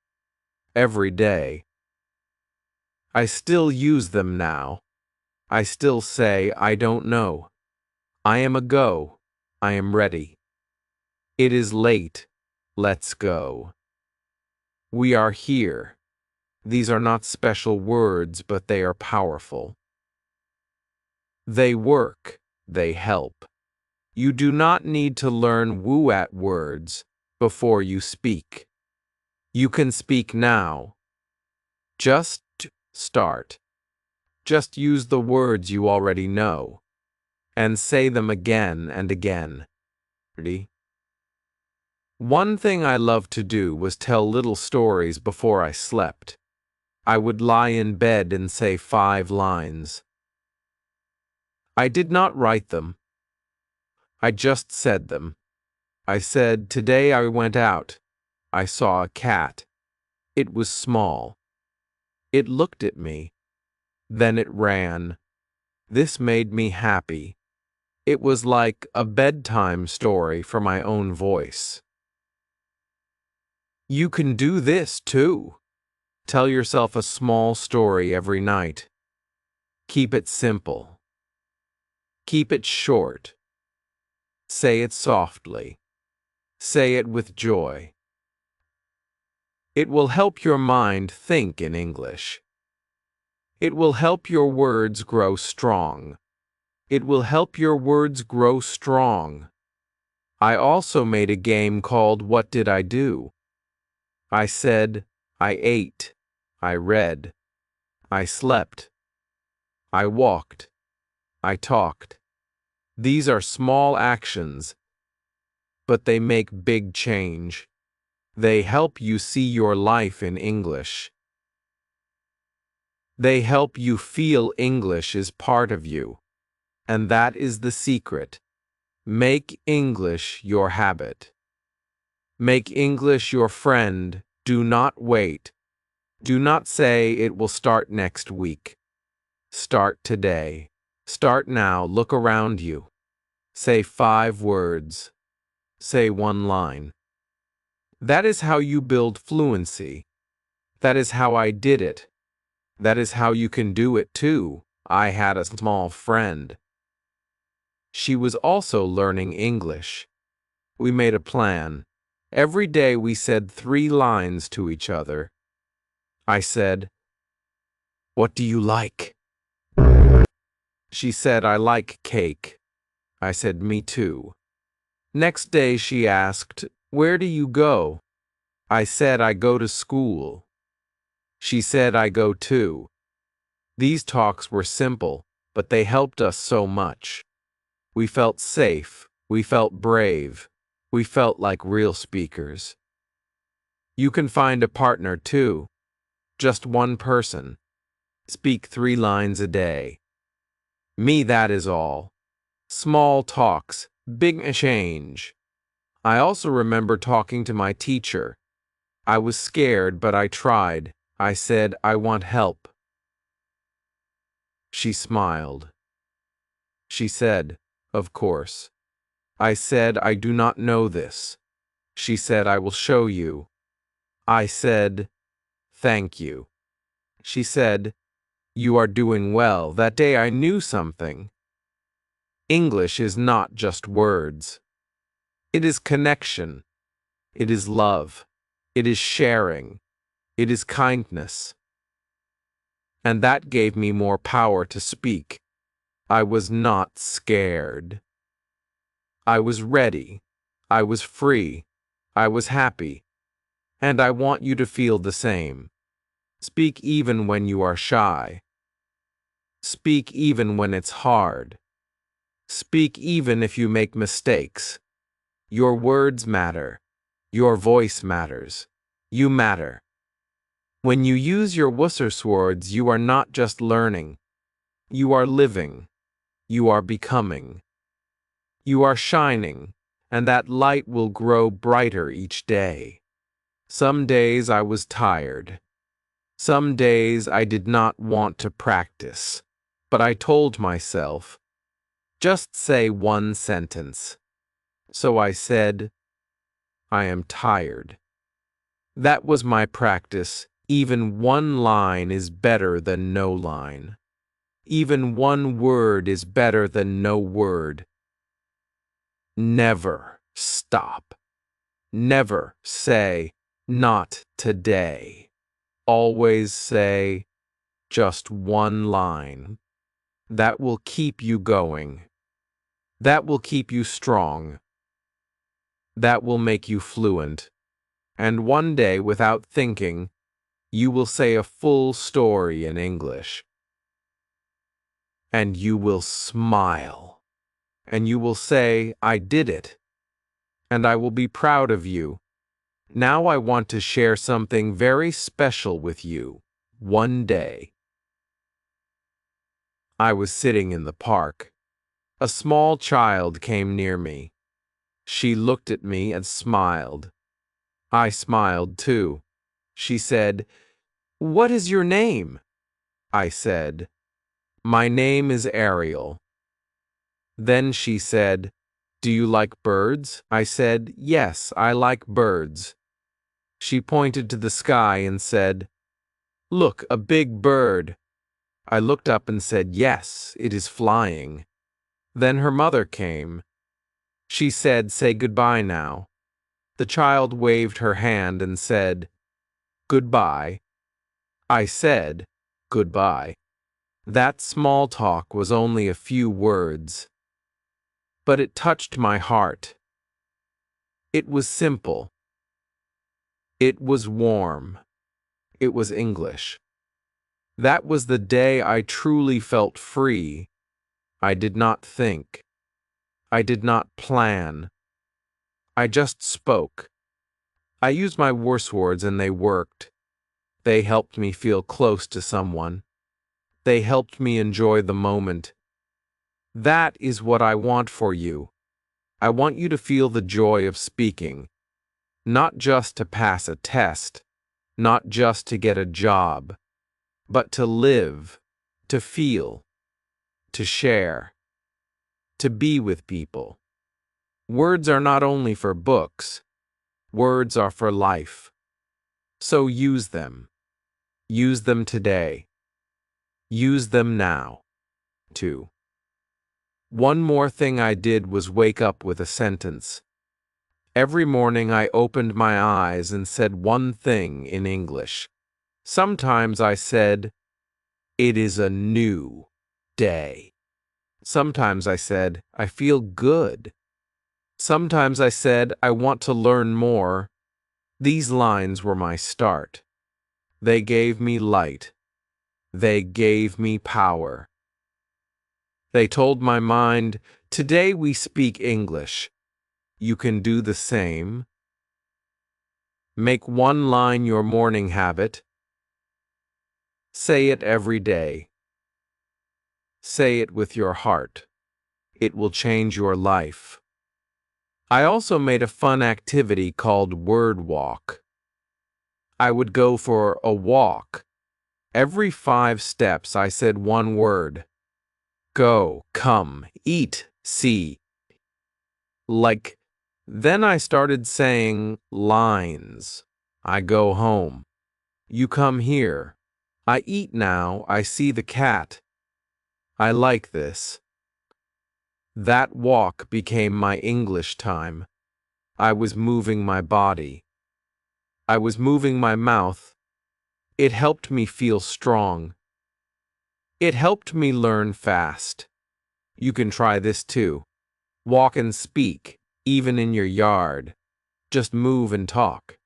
every day. I still use them now. I still say, I don't know. I am a go. I am ready. It is late. Let's go. We are here. These are not special words, but they are powerful. They work. They help. You do not need to learn woo-at words before you speak. You can speak now. Just start. Just use the words you already know and say them again and again. Ready? One thing I loved to do was tell little stories before I slept. I would lie in bed and say 5 lines. I did not write them. I just said them. I said, "Today I went out. I saw a cat. It was small. It looked at me. Then it ran. This made me happy." It was like a bedtime story for my own voice. You can do this too. Tell yourself a small story every night. Keep it simple. Keep it short. Say it softly. Say it with joy. It will help your mind think in English. It will help your words grow strong. It will help your words grow strong. I also made a game called What Did I Do? I said, I ate, I read, I slept, I walked, I talked. These are small actions, but they make big change. They help you see your life in English. They help you feel English is part of you. And that is the secret. Make English your habit. Make English your friend. Do not wait. Do not say it will start next week. Start today. Start now. Look around you. Say 5 words. Say 1 line. That is how you build fluency. That is how I did it. That is how you can do it too. I had a small friend. She was also learning English. We made a plan. Every day we said 3 lines to each other. I said, "What do you like?" She said, "I like cake." I said, "Me too." Next day she asked, "Where do you go?" I said, "I go to school." She said, "I go too." These talks were simple, but they helped us so much. We felt safe. We felt brave. We felt like real speakers. You can find a partner too. Just one person. Speak 3 lines a day. Me, that is all. Small talks, big change. I also remember talking to my teacher. I was scared, but I tried. I said, "I want help." She smiled. She said, "Of course." I said, "I do not know this." She said, "I will show you." I said, "Thank you." She said, "You are doing well." That day I knew something. English is not just words. It is connection. It is love. It is sharing. It is kindness. And that gave me more power to speak. I was not scared. I was ready. I was free. I was happy. And I want you to feel the same. Speak even when you are shy. Speak even when it's hard. Speak even if you make mistakes. Your words matter. Your voice matters. You matter. When you use your Worcester swords, you are not just learning. You are living. You are becoming. You are shining, and that light will grow brighter each day. Some days I was tired. Some days I did not want to practice, but I told myself, just say one sentence. So I said, I am tired. That was my practice. Even one line is better than no line. Even one word is better than no word. Never stop. Never say, not today. Always say, just one line. That will keep you going. That will keep you strong. That will make you fluent. And one day, without thinking, you will say a full story in English. And you will smile. And you will say, I did it. And I will be proud of you. Now I want to share something very special with you. One day, I was sitting in the park. A small child came near me. She looked at me and smiled. I smiled too. She said, "What is your name?" I said, "My name is Ariel." Then she said, "Do you like birds?" I said, "Yes, I like birds." She pointed to the sky and said, "Look, a big bird." I looked up and said, "Yes, it is flying." Then her mother came. She said, "Say goodbye now." The child waved her hand and said, "Goodbye." I said, "Goodbye." That small talk was only a few words, but it touched my heart. It was simple. It was warm. It was English. That was the day I truly felt free. I did not think. I did not plan. I just spoke. I used my worse words and they worked. They helped me feel close to someone. They helped me enjoy the moment. That is what I want for you. I want you to feel the joy of speaking, not just to pass a test, not just to get a job, but to live, to feel, to share, to be with people. Words are not only for books, words are for life. So use them. Use them today. Use them now. 2. One more thing I did was wake up with a sentence. Every morning I opened my eyes and said one thing in English. Sometimes I said, "It is a new day." Sometimes I said, "I feel good." Sometimes I said, "I want to learn more." These lines were my start. They gave me light. They gave me power. They told my mind, today we speak English. You can do the same. Make one line your morning habit. Say it every day. Say it with your heart. It will change your life. I also made a fun activity called Word Walk. I would go for a walk. Every 5 steps I said one word. Go, come, eat, see. Then I started saying lines. I go home. You come here. I eat now. I see the cat. I like this. That walk became my English time. I was moving my body. I was moving my mouth. It helped me feel strong. It helped me learn fast. You can try this too. Walk and speak, even in your yard. Just move and talk.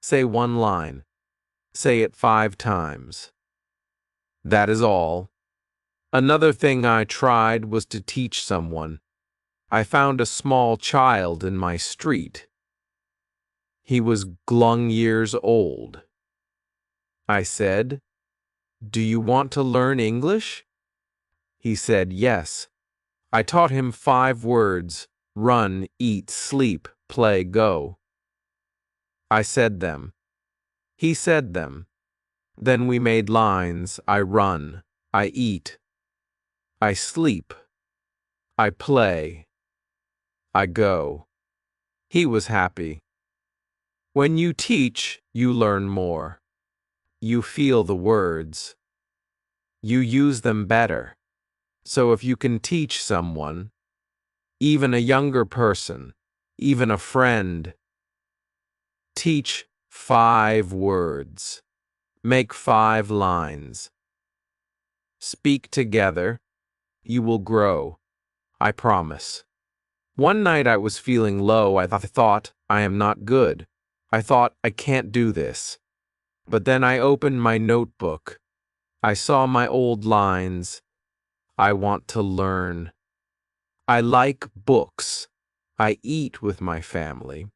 Say one line. Say it 5 times. That is all. Another thing I tried was to teach someone. I found a small child in my street. He was glung years old. I said, "Do you want to learn English?" He said yes. I taught him 5 words: run, eat, sleep, play, go. I said them. He said them. Then we made lines. I run. I eat. I sleep. I play. I go. He was happy. When you teach, you learn more. You feel the words. You use them better. So if you can teach someone, even a younger person, even a friend, teach 5 words. Make 5 lines. Speak together. You will grow. I promise. One night I was feeling low. I thought, I am not good. I thought, I can't do this. But then I opened my notebook. I saw my old lines. I want to learn. I like books. I eat with my family.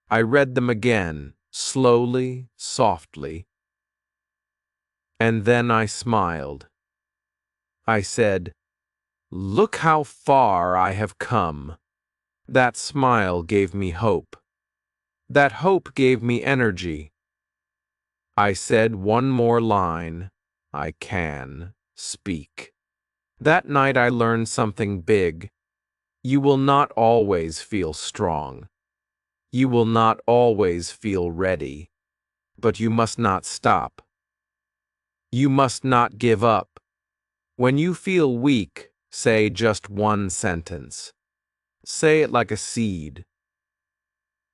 I read them again, slowly, softly. And then I smiled. I said, look how far I have come. That smile gave me hope. That hope gave me energy. I said one more line. I can speak. That night I learned something big. You will not always feel strong. You will not always feel ready. But you must not stop. You must not give up. When you feel weak, say just one sentence. Say it like a seed.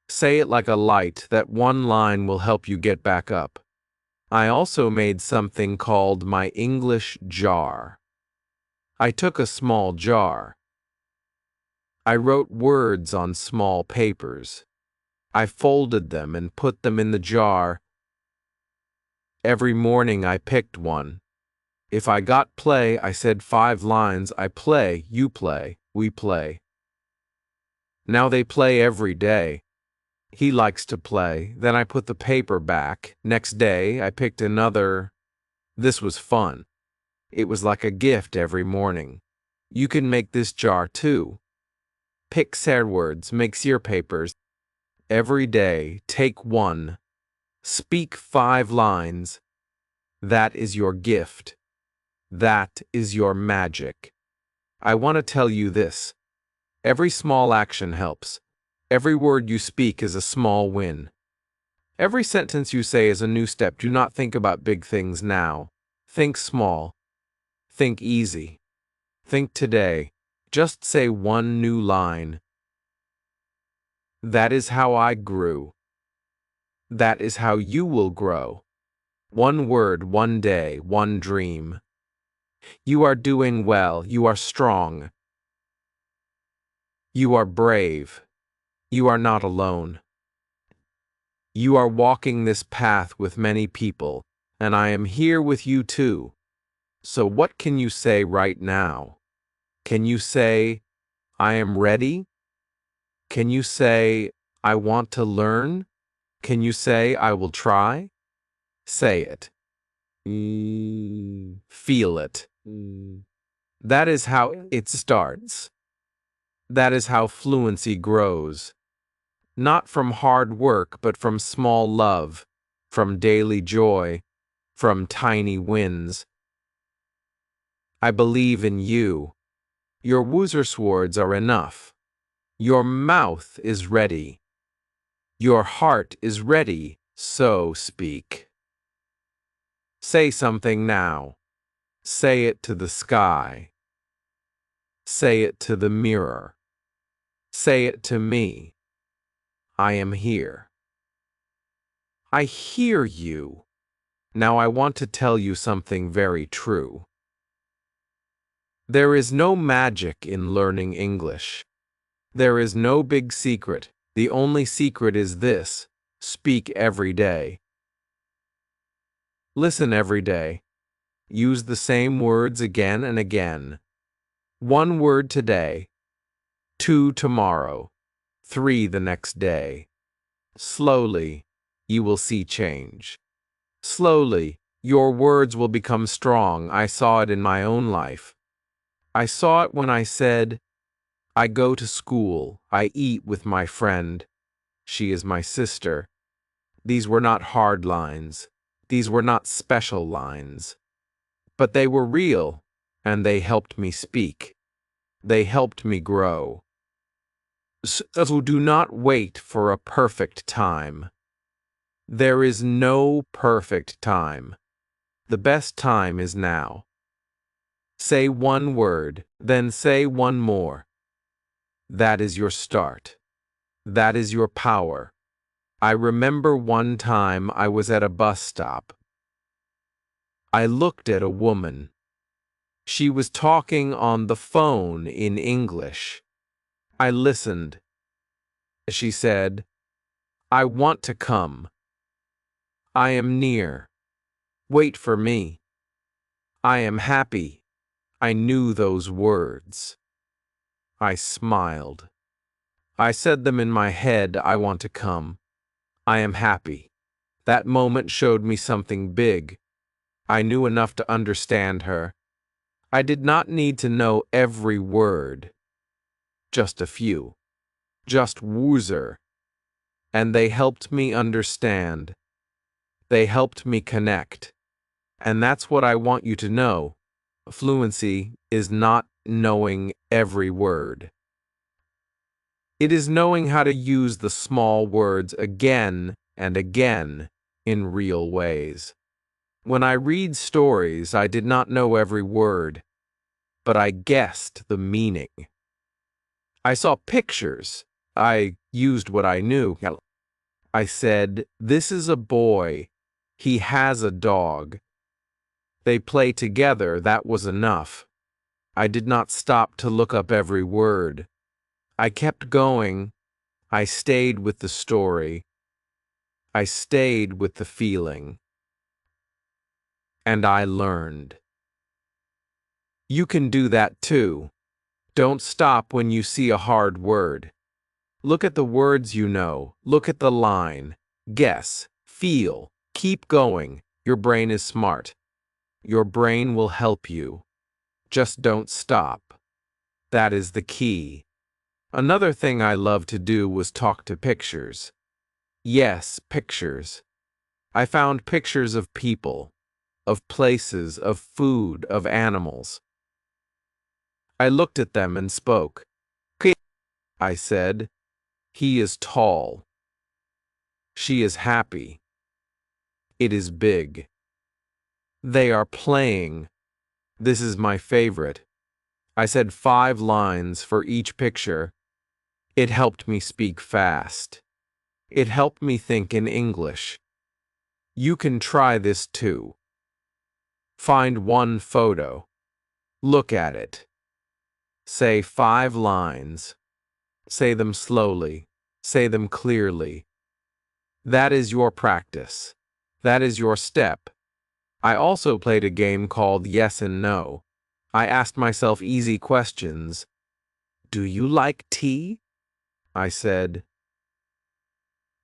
Say it like a light. That one line will help you get back up. I also made something called my English jar. I took a small jar. I wrote words on small papers. I folded them and put them in the jar. Every morning I picked one. If I got play, I said 5 lines. I play, you play, we play. Now they play every day. He likes to play. Then I put the paper back. Next day, I picked another. This was fun. It was like a gift every morning. You can make this jar too. Pick sad words, make sear papers. Every day, take one. Speak 5 lines. That is your gift. That is your magic. I want to tell you this. Every small action helps. Every word you speak is a small win. Every sentence you say is a new step. Do not think about big things now. Think small. Think easy. Think today. Just say one new line. That is how I grew. That is how you will grow. One word, one day, one dream. You are doing well. You are strong. You are brave. You are not alone. You are walking this path with many people, and I am here with you too. So what can you say right now? Can you say, I am ready? Can you say, I want to learn? Can you say, I will try? Say it. Feel it. That is how it starts. That is how fluency grows. Not from hard work, but from small love, from daily joy, from tiny wins. I believe in you. Your Wuzerswords are enough. Your mouth is ready. Your heart is ready, so speak. Say something now. Say it to the sky. Say it to the mirror. Say it to me. I am here. I hear you. Now I want to tell you something very true. There is no magic in learning English. There is no big secret. The only secret is this: speak every day. Listen every day. Use the same words again and again. 1 word today, 2 tomorrow, 3 the next day. Slowly, you will see change. Slowly, your words will become strong. I saw it in my own life. I saw it when I said, I go to school, I eat with my friend. She is my sister. These were not hard lines. These were not special lines. But they were real, and they helped me speak. They helped me grow. So do not wait for a perfect time. There is no perfect time. The best time is now. Say one word, then say one more. That is your start. That is your power. I remember one time I was at a bus stop. I looked at a woman. She was talking on the phone in English. I listened. She said, I want to come. I am near. Wait for me. I am happy. I knew those words. I smiled. I said them in my head, I want to come. I am happy. That moment showed me something big. I knew enough to understand her. I did not need to know every word. Just a few. Just woozer. And they helped me understand. They helped me connect. And that's what I want you to know. Fluency is not knowing every word. It is knowing how to use the small words again and again in real ways. When I read stories, I did not know every word, but I guessed the meaning. I saw pictures. I used what I knew. I said, this is a boy. He has a dog. They play together. That was enough. I did not stop to look up every word. I kept going. I stayed with the story. I stayed with the feeling. And I learned. You can do that too. Don't stop when you see a hard word. Look at the words you know. Look at the line. Guess. Feel. Keep going. Your brain is smart. Your brain will help you. Just don't stop. That is the key. Another thing I loved to do was talk to pictures. Yes, pictures. I found pictures of people, of places, of food, of animals. I looked at them and spoke. I said, he is tall. She is happy. It is big. They are playing. This is my favorite. I said 5 lines for each picture. It helped me speak fast. It helped me think in English. You can try this too. Find one photo. Look at it. Say 5 lines. Say them slowly. Say them clearly. That is your practice. That is your step. I also played a game called Yes and No. I asked myself easy questions. Do you like tea? I said,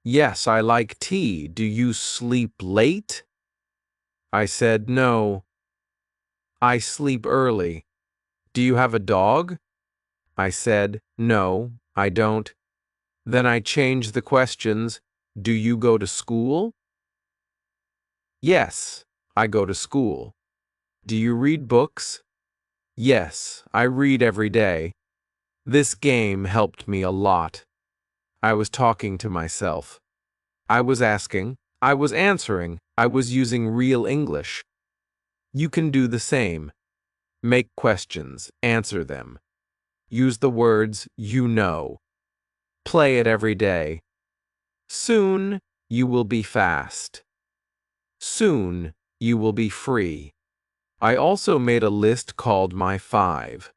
yes, I like tea. Do you sleep late? I said, no. I sleep early. Do you have a dog? I said, no, I don't. Then I changed the questions. Do you go to school? Yes, I go to school. Do you read books? Yes, I read every day. This game helped me a lot. I was talking to myself. I was asking. I was answering. I was using real English. You can do the same. Make questions. Answer them. Use the words you know. Play it every day. Soon, you will be fast. Soon, you will be free. I also made a list called My 5.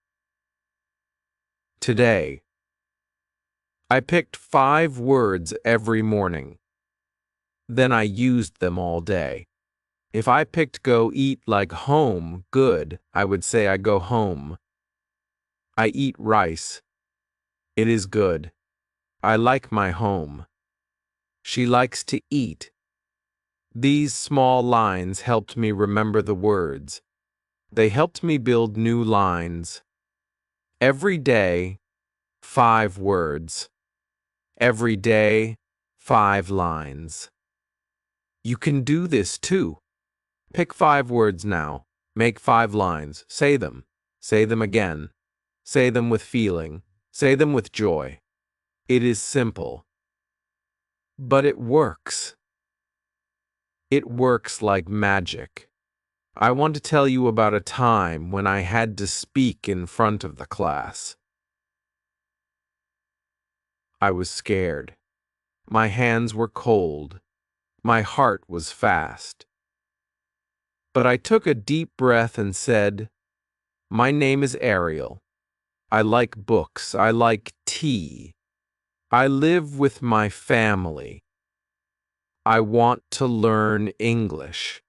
Today, I picked 5 words every morning. Then I used them all day. If I picked go eat like home, good, I would say I go home. I eat rice. It is good. I like my home. She likes to eat. These small lines helped me remember the words. They helped me build new lines. Every day, 5 words. Every day, 5 lines. You can do this too. Pick 5 words now. Make 5 lines. Say them. Say them again. Say them with feeling. Say them with joy. It is simple. But it works. It works like magic. I want to tell you about a time when I had to speak in front of the class. I was scared. My hands were cold. My heart was fast. But I took a deep breath and said, "My name is Ariel. I like books. I like tea. I live with my family. I want to learn English."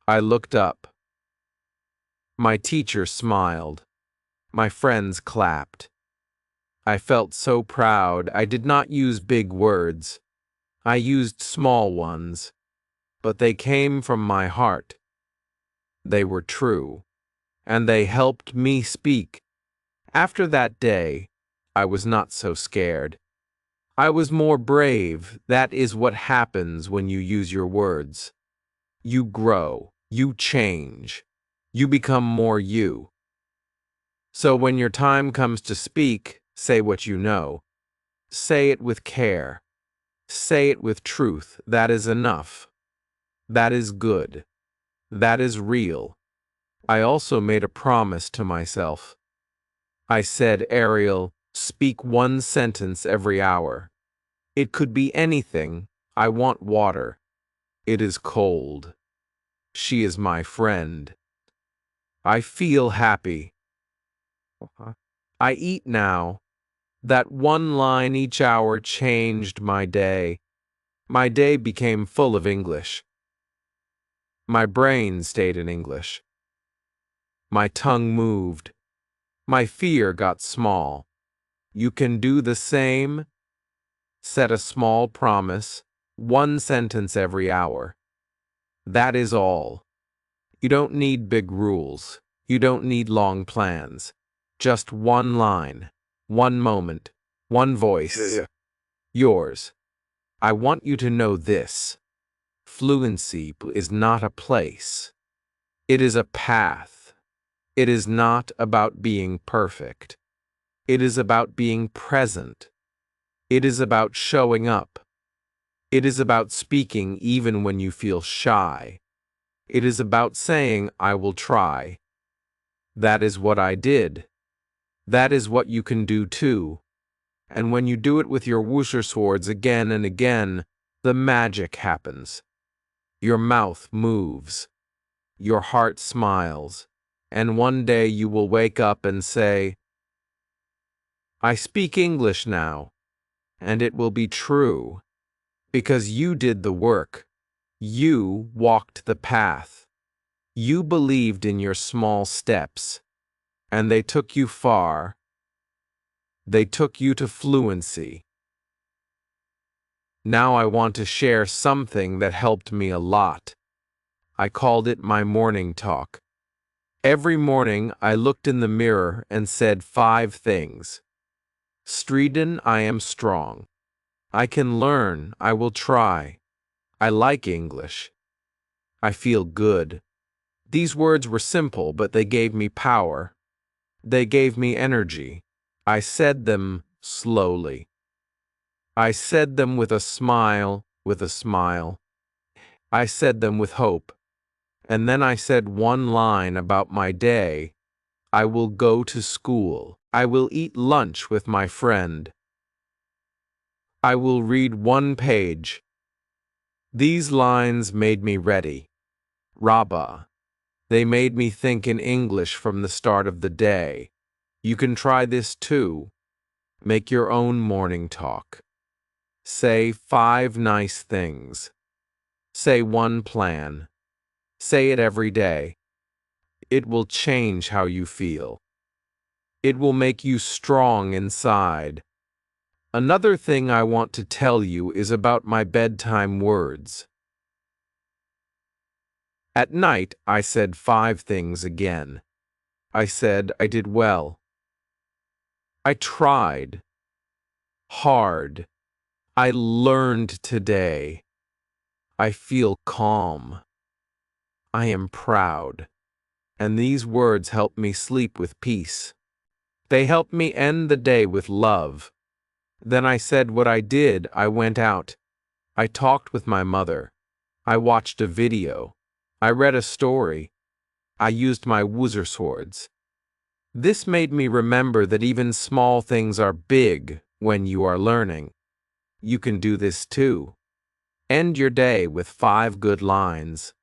I looked up. My teacher smiled. My friends clapped. I felt so proud. I did not use big words. I used small ones, but they came from my heart. They were true, and they helped me speak. After that day, I was not so scared. I was more brave. That is what happens when you use your words. You grow, you change, you become more you. So when your time comes to speak, say what you know. Say it with care. Say it with truth. That is enough. That is good. That is real. I also made a promise to myself. I said, "Ariel, speak 1 sentence every hour. It could be anything. I want water. It is cold. She is my friend. I feel happy. I eat now." That 1 line each hour changed my day. My day became full of English. My brain stayed in English. My tongue moved. My fear got small. You can do the same. Set a small promise, 1 sentence every hour. That is all. You don't need big rules. You don't need long plans. Just 1 line, 1 moment, 1 voice. Yours. I want you to know this. Fluency is not a place. It is a path. It is not about being perfect. It is about being present. It is about showing up. It is about speaking even when you feel shy. It is about saying, "I will try." That is what I did. That is what you can do too. And when you do it with your wusher swords again and again, the magic happens. Your mouth moves. Your heart smiles. And one day you will wake up and say, "I speak English now." And it will be true. Because you did the work. You walked the path. You believed in your small steps. And they took you far. They took you to fluency. Now I want to share something that helped me a lot. I called it my morning talk. Every morning I looked in the mirror and said 5 things. Striden, I am strong. I can learn. I will try. I like English. I feel good. These words were simple, but they gave me power. They gave me energy. I said them slowly. I said them with a smile, I said them with hope. And then I said 1 line about my day. I will go to school. I will eat lunch with my friend. I will read 1 page. These lines made me ready. Rabba. They made me think in English from the start of the day. You can try this too. Make your own morning talk. Say 5 nice things. Say 1 plan. Say it every day. It will change how you feel. It will make you strong inside. Another thing I want to tell you is about my bedtime words. At night, I said 5 things again. I said I did well. I tried hard. I learned today. I feel calm. I am proud. And these words help me sleep with peace. They help me end the day with love. Then I said what I did. I went out. I talked with my mother. I watched a video. I read a story. I used my woozer swords. This made me remember that even small things are big when you are learning. You can do this too. End your day with 5 good lines.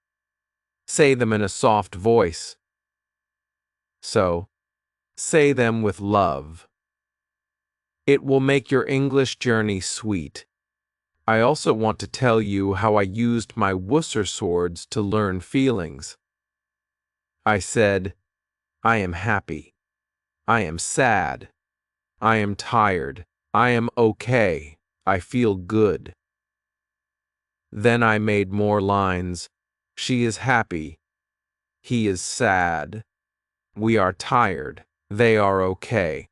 Say them in a soft voice. So, say them with love. It will make your English journey sweet. I also want to tell you how I used my woozer swords to learn feelings. I said, I am happy. I am sad. I am tired. I am okay. I feel good. Then I made more lines. She is happy. He is sad. We are tired. They are okay.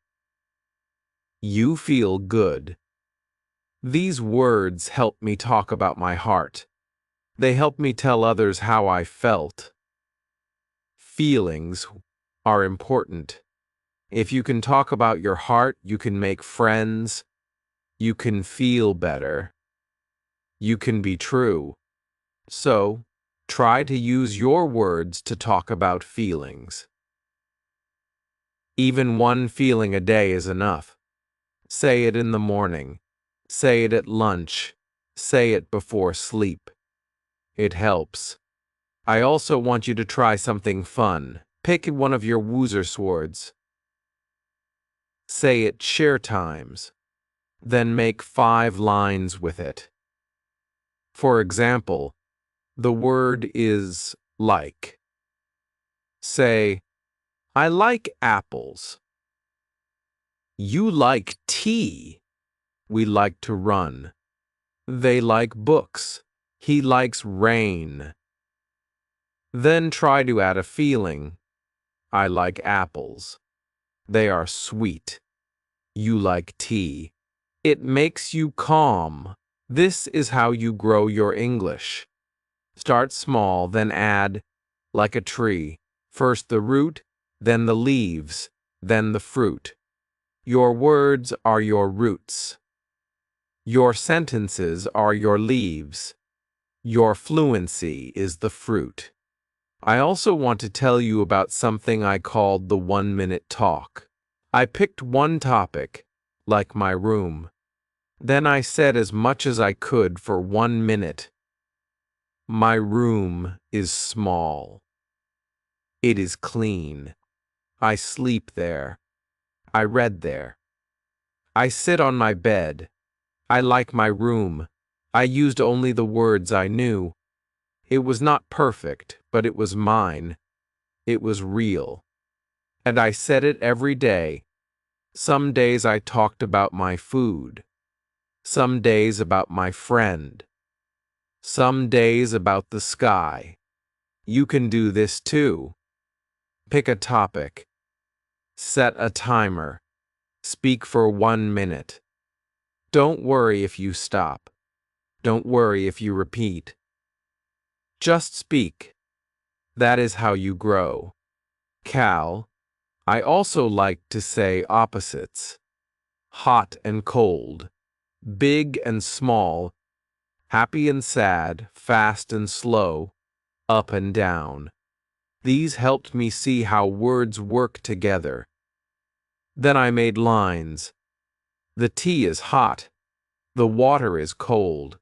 You feel good. These words help me talk about my heart. They help me tell others how I felt. Feelings are important. If you can talk about your heart, you can make friends. You can feel better. You can be true. So, try to use your words to talk about feelings. Even one feeling a day is enough. Say it in the morning. Say it at lunch. Say it before sleep. It helps. I also want you to try something fun. Pick one of your woozer swords. Say it share times. Then make 5 lines with it. For example, the word is like. Say, I like apples. You like tea. We like to run. They like books. He likes rain. Then try to add a feeling. I like apples. They are sweet. You like tea. It makes you calm. This is how you grow your English. Start small, then add, like a tree. First the root, then the leaves, then the fruit. Your words are your roots. Your sentences are your leaves. Your fluency is the fruit. I also want to tell you about something I called the 1-minute talk. I picked one topic, like my room. Then I said as much as I could for 1 minute. My room is small. It is clean. I sleep there. I read there. I sit on my bed. I like my room. I used only the words I knew. It was not perfect, but it was mine. It was real. And I said it every day. Some days I talked about my food. Some days about my friend. Some days about the sky. You can do this too. Pick a topic. Set a timer. Speak for 1 minute. Don't worry if you stop. Don't worry if you repeat. Just speak. That is how you grow. Cal, I also like to say opposites. Hot and cold. Big and small. Happy and sad. Fast and slow. Up and down. These helped me see how words work together. Then I made lines. The tea is hot. The water is cold.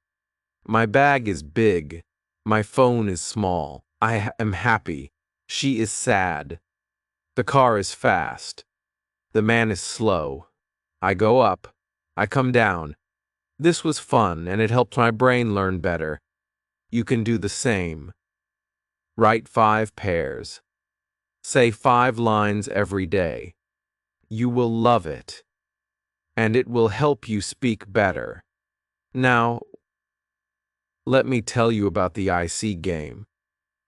My bag is big. My phone is small. I am happy. She is sad. The car is fast. The man is slow. I go up. I come down. This was fun, and it helped my brain learn better. You can do the same. Write 5 pairs. Say 5 lines every day. You will love it, and it will help you speak better. Now, let me tell you about the I see game.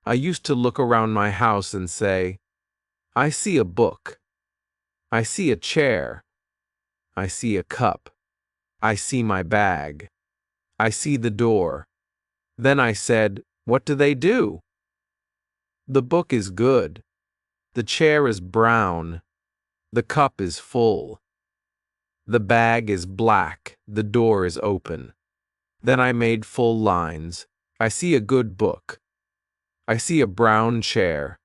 I used to look around my house and say, I see a book. I see a chair. I see a cup. I see my bag. I see the door. Then I said, "What do they do?" The book is good. The chair is brown. The cup is full. The bag is black. The door is open. Then I made full lines. I see a good book. I see a brown chair.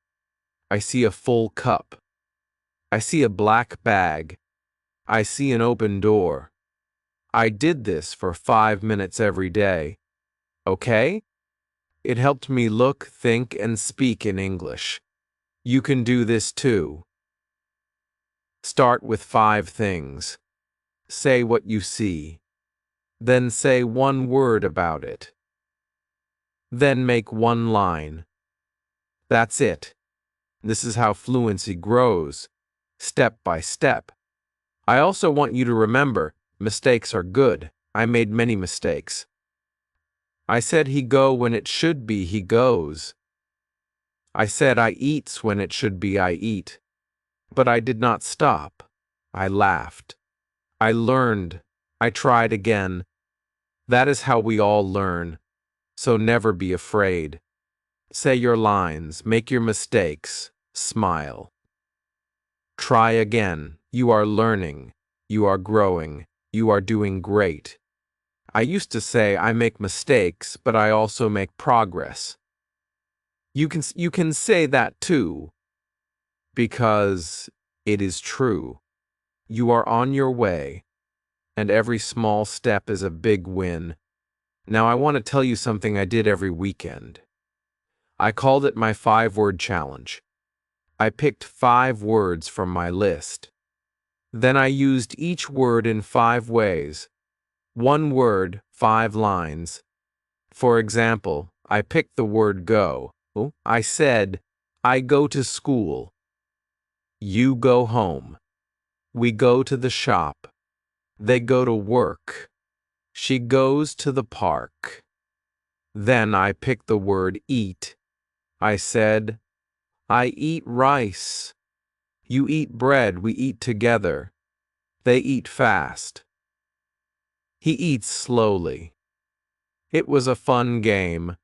I see a full cup. I see a black bag. I see an open door. I did this for 5 minutes every day. Okay? It helped me look, think, and speak in English. You can do this too. Start with 5 things. Say what you see. Then say 1 word about it. Then make 1 line. That's it. This is how fluency grows, step by step. I also want you to remember, mistakes are good. I made many mistakes. I said he go when it should be he goes. I said I eats when it should be I eat. But I did not stop. I laughed. I learned. I tried again. That is how we all learn. So never be afraid. Say your lines, make your mistakes, smile. Try again. You are learning. You are growing. You are doing great. I used to say I make mistakes, but I also make progress. You can say that too, because it is true. You are on your way, and every small step is a big win. Now I want to tell you something I did every weekend. I called it my 5-word challenge. I picked 5 words from my list. Then I used each word in 5 ways. 1 word, 5 lines. For example, I picked the word go. I said, I go to school. You go home. We go to the shop. They go to work. She goes to the park. Then I picked the word eat. I said, I eat rice. You eat bread, we eat together. They eat fast. He eats slowly. It was a fun game.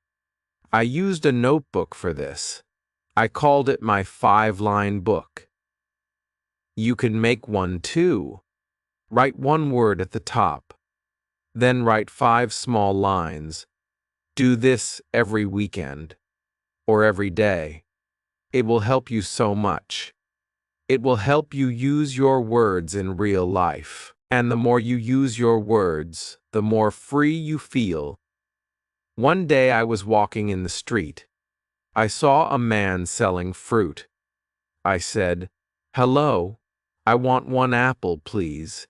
I used a notebook for this. I called it my 5-line book. You can make one too. Write 1 word at the top. Then write 5 small lines. Do this every weekend or every day. It will help you so much. It will help you use your words in real life. And the more you use your words, the more free you feel. One day I was walking in the street. I saw a man selling fruit. I said, "Hello, I want 1 apple, please."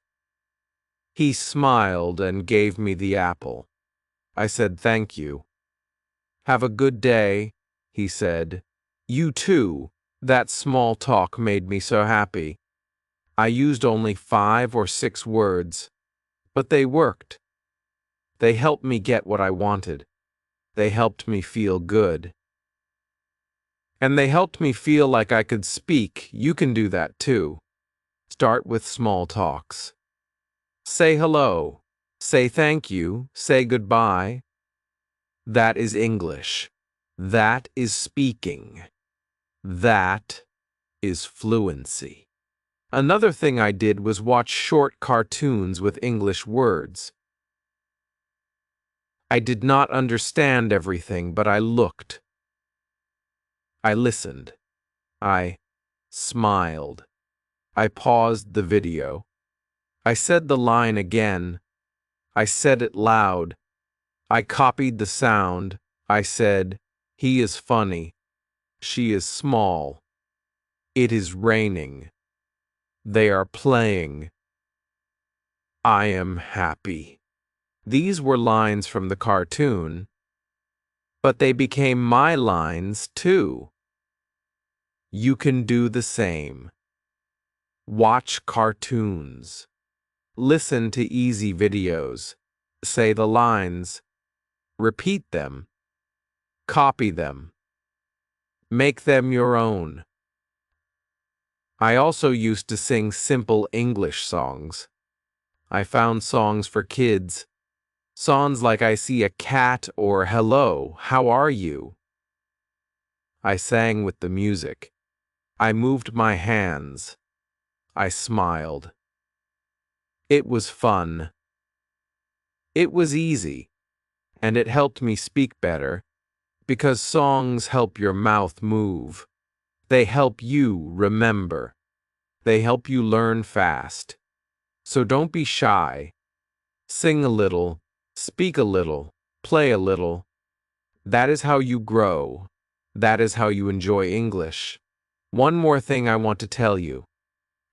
He smiled and gave me the apple. I said, "Thank you." "Have a good day," he said. "You too." That small talk made me so happy. I used only 5 or 6 words, but they worked. They helped me get what I wanted. They helped me feel good. And they helped me feel like I could speak. You can do that too. Start with small talks. Say hello. Say thank you. Say goodbye. That is English. That is speaking. That is fluency. Another thing I did was watch short cartoons with English words. I did not understand everything, but I looked. I listened. I smiled. I paused the video. I said the line again. I said it loud. I copied the sound. I said, "He is funny. She is small. It is raining. They are playing. I am happy." These were lines from the cartoon, but they became my lines too. You can do the same. Watch cartoons. Listen to easy videos. Say the lines. Repeat them. Copy them. Make them your own. I also used to sing simple English songs. I found songs for kids. Songs like I see a cat or hello, how are you? I sang with the music. I moved my hands. I smiled. It was fun. It was easy, and it helped me speak better, because songs help your mouth move. They help you remember. They help you learn fast. So don't be shy. Sing a little, speak a little, play a little. That is how you grow. That is how you enjoy English. One more thing I want to tell you.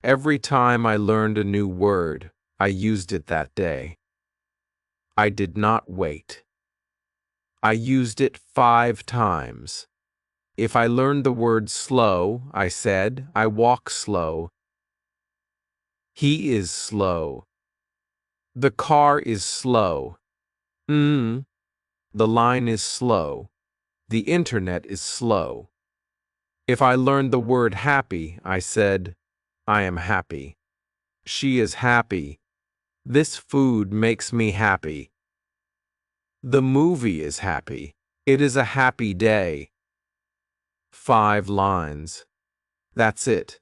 Every time I learned a new word, I used it that day. I did not wait. I used it 5 times. If I learned the word slow, I said, I walk slow. He is slow. The car is slow. The line is slow. The internet is slow. If I learned the word happy, I said, I am happy. She is happy. This food makes me happy. The movie is happy. It is a happy day. 5 lines. That's it.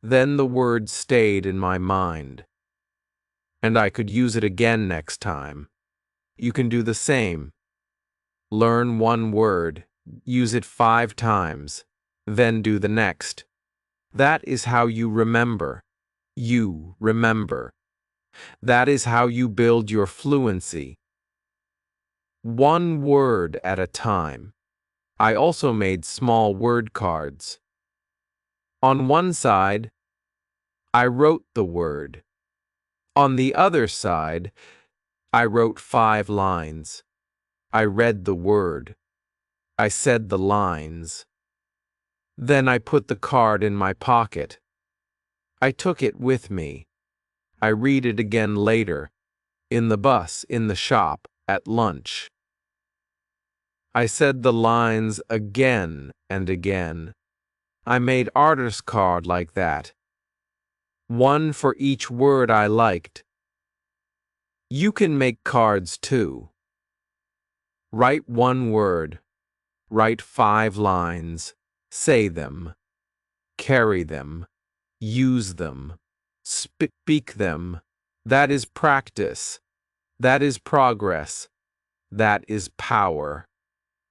Then the word stayed in my mind. And I could use it again next time. You can do the same. Learn one word, use it 5 times, then do the next. That is how you remember. You remember. That is how you build your fluency. One word at a time. I also made small word cards. On one side, I wrote the word. On the other side, I wrote 5 lines. I read the word. I said the lines. Then I put the card in my pocket. I took it with me. I read it again later, in the bus, in the shop, at lunch. I said the lines again and again. I made artist card like that. One for each word I liked. You can make cards too. Write one word. Write 5 lines. Say them. Carry them. Use them. Speak them. That is practice. That is progress. That is power.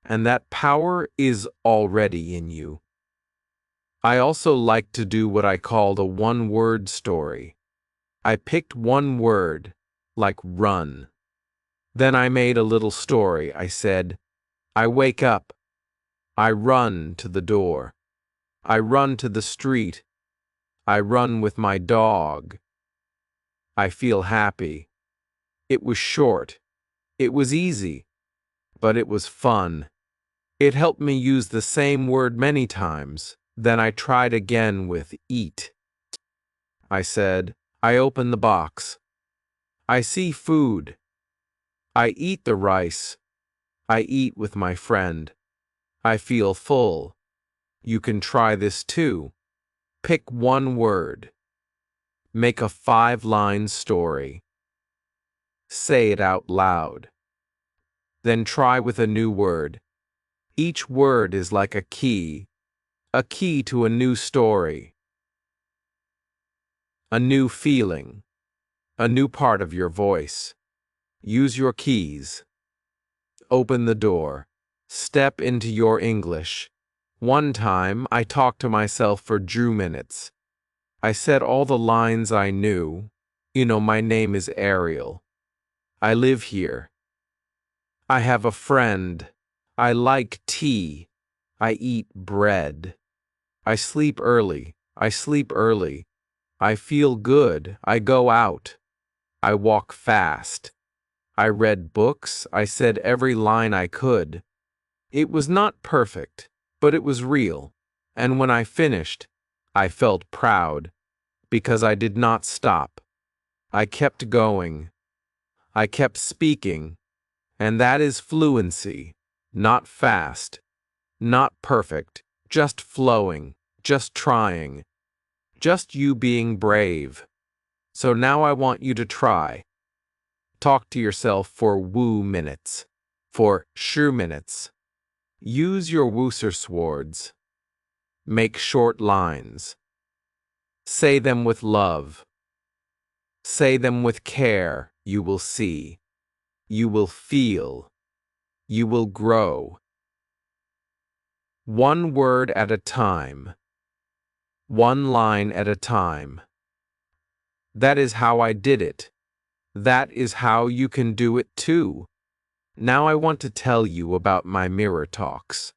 And that power is already in you. I also like to do what I called a one-word story. I picked one word, like run. Then I made a little story. I said, I wake up. I run to the door. I run to the street. I run with my dog. I feel happy. It was short. It was easy. But it was fun. It helped me use the same word many times. Then I tried again with eat. I said, I open the box. I see food. I eat the rice. I eat with my friend. I feel full. You can try this too. Pick one word. Make a 5-line story. Say it out loud. Then try with a new word. Each word is like a key to a new story, a new feeling, a new part of your voice. Use your keys. Open the door. Step into your English. One time, I talked to myself for 2 minutes. I said all the lines I knew. My name is Ariel. I live here. I have a friend. I like tea. I eat bread. I sleep early. I sleep early. I feel good. I go out. I walk fast. I read books. I said every line I could. It was not perfect, but it was real. And when I finished, I felt proud, because I did not stop. I kept going. I kept speaking. And that is fluency. Not fast. Not perfect. Just flowing. Just trying. Just you being brave. So now I want you to try. Talk to yourself for woo minutes, for shu minutes. Use your woosers. Make short lines. Say them with love. Say them with care. You will see. You will feel. You will grow. One word at a time. One line at a time. That is how I did it. That is how you can do it too. Now I want to tell you about my mirror talks.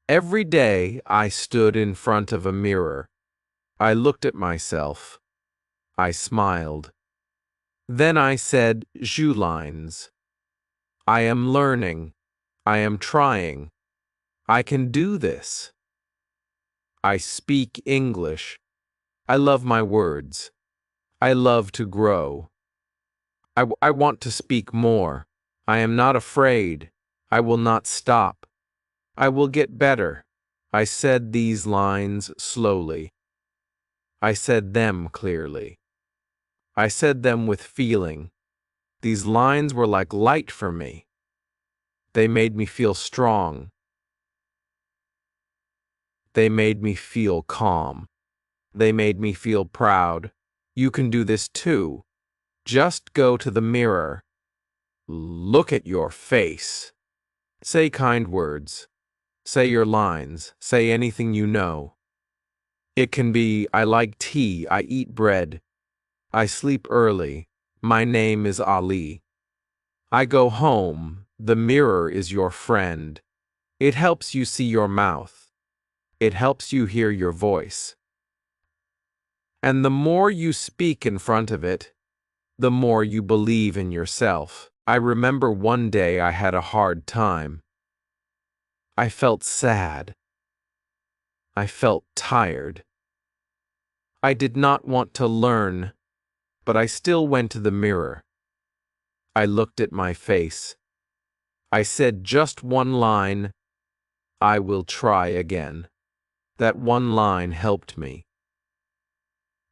Every day I stood in front of a mirror. I looked at myself. I smiled. Then I said zhu lines. I am learning. I am trying. I can do this. I speak English. I love my words. I love to grow. I want to speak more. I am not afraid. I will not stop. I will get better. I said these lines slowly. I said them clearly. I said them with feeling. These lines were like light for me. They made me feel strong. They made me feel calm. They made me feel proud. You can do this too. Just go to the mirror. Look at your face. Say kind words. Say your lines. Say anything you know. It can be, I like tea, I eat bread. I sleep early. My name is Ali. I go home. The mirror is your friend. It helps you see your mouth. It helps you hear your voice. And the more you speak in front of it, the more you believe in yourself. I remember one day I had a hard time. I felt sad. I felt tired. I did not want to learn, but I still went to the mirror. I looked at my face. I said just one line, I will try again. That one line helped me.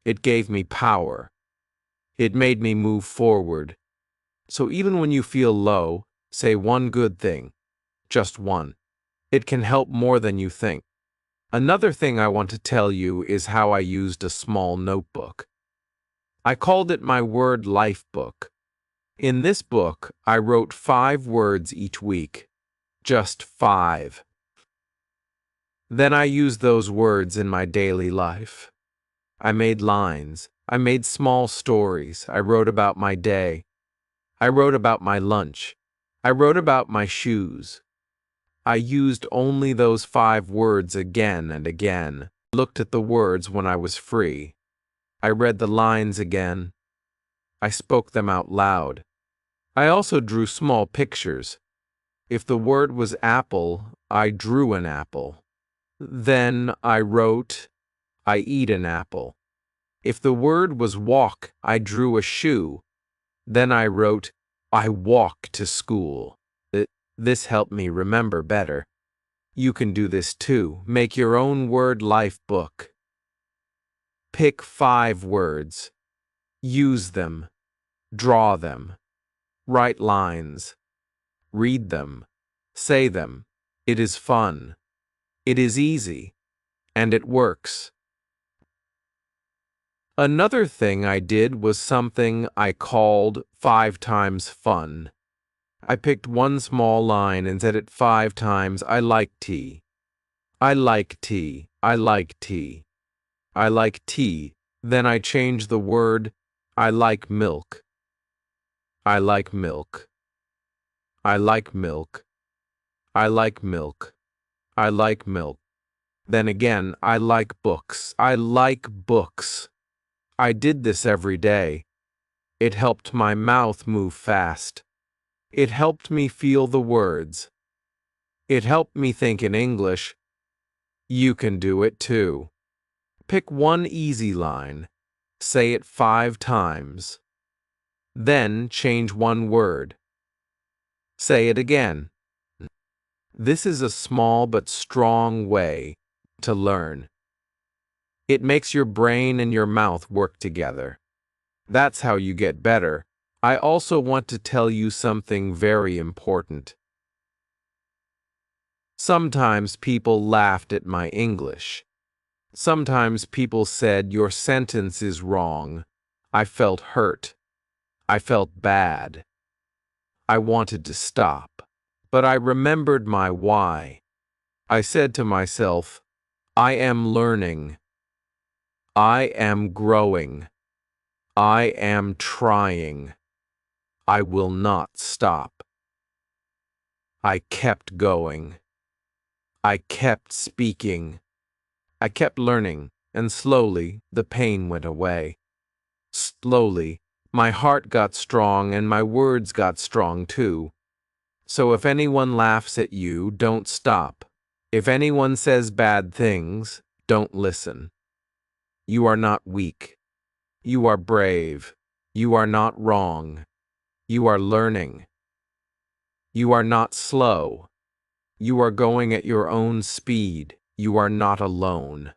It gave me power. It made me move forward. So even when you feel low, say one good thing. Just one. It can help more than you think. Another thing I want to tell you is how I used a small notebook. I called it my word life book. In this book, I wrote 5 words each week. Just 5. Then I used those words in my daily life. I made lines. I made small stories. I wrote about my day. I wrote about my lunch. I wrote about my shoes. I used only those 5 words again and again. I looked at the words when I was free. I read the lines again. I spoke them out loud. I also drew small pictures. If the word was apple, I drew an apple. Then I wrote, I eat an apple. If the word was walk, I drew a shoe. Then I wrote, I walk to school. This helped me remember better. You can do this too. Make your own word life book. Pick 5 words. Use them. Draw them. Write lines. Read them. Say them. It is fun. It is easy. And it works. Another thing I did was something I called 5 times fun. I picked one small line and said it 5 times. I like tea. I like tea. I like tea. I like tea. Then I changed the word. I like milk. I like milk. I like milk. I like milk. I like milk. Then again, I like books. I like books. I did this every day. It helped my mouth move fast. It helped me feel the words. It helped me think in English. You can do it too. Pick one easy line. Say it 5 times. Then change one word. Say it again. This is a small but strong way to learn. It makes your brain and your mouth work together. That's how you get better. I also want to tell you something very important. Sometimes people laughed at my English. Sometimes people said your sentence is wrong. I felt hurt. I felt bad. I wanted to stop. But I remembered my why. I said to myself, I am learning. I am growing. I am trying. I will not stop. I kept going. I kept speaking. I kept learning, and slowly the pain went away. Slowly, my heart got strong and my words got strong too. So if anyone laughs at you, don't stop. If anyone says bad things, don't listen. You are not weak. You are brave. You are not wrong. You are learning. You are not slow. You are going at your own speed. You are not alone.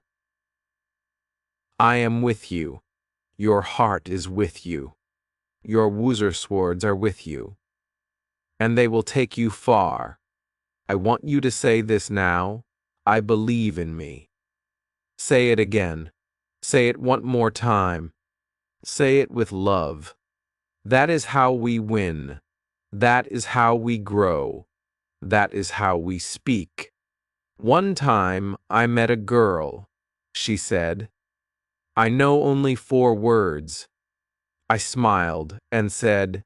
I am with you. Your heart is with you. Your woozer swords are with you. And they will take you far. I want you to say this now. I believe in me. Say it again. Say it one more time. Say it with love. That is how we win. That is how we grow. That is how we speak. One time I met a girl. She said, I know only 4 words. I smiled and said,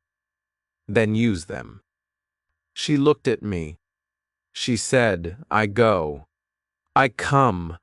then use them. She looked at me. She said, I go. I come.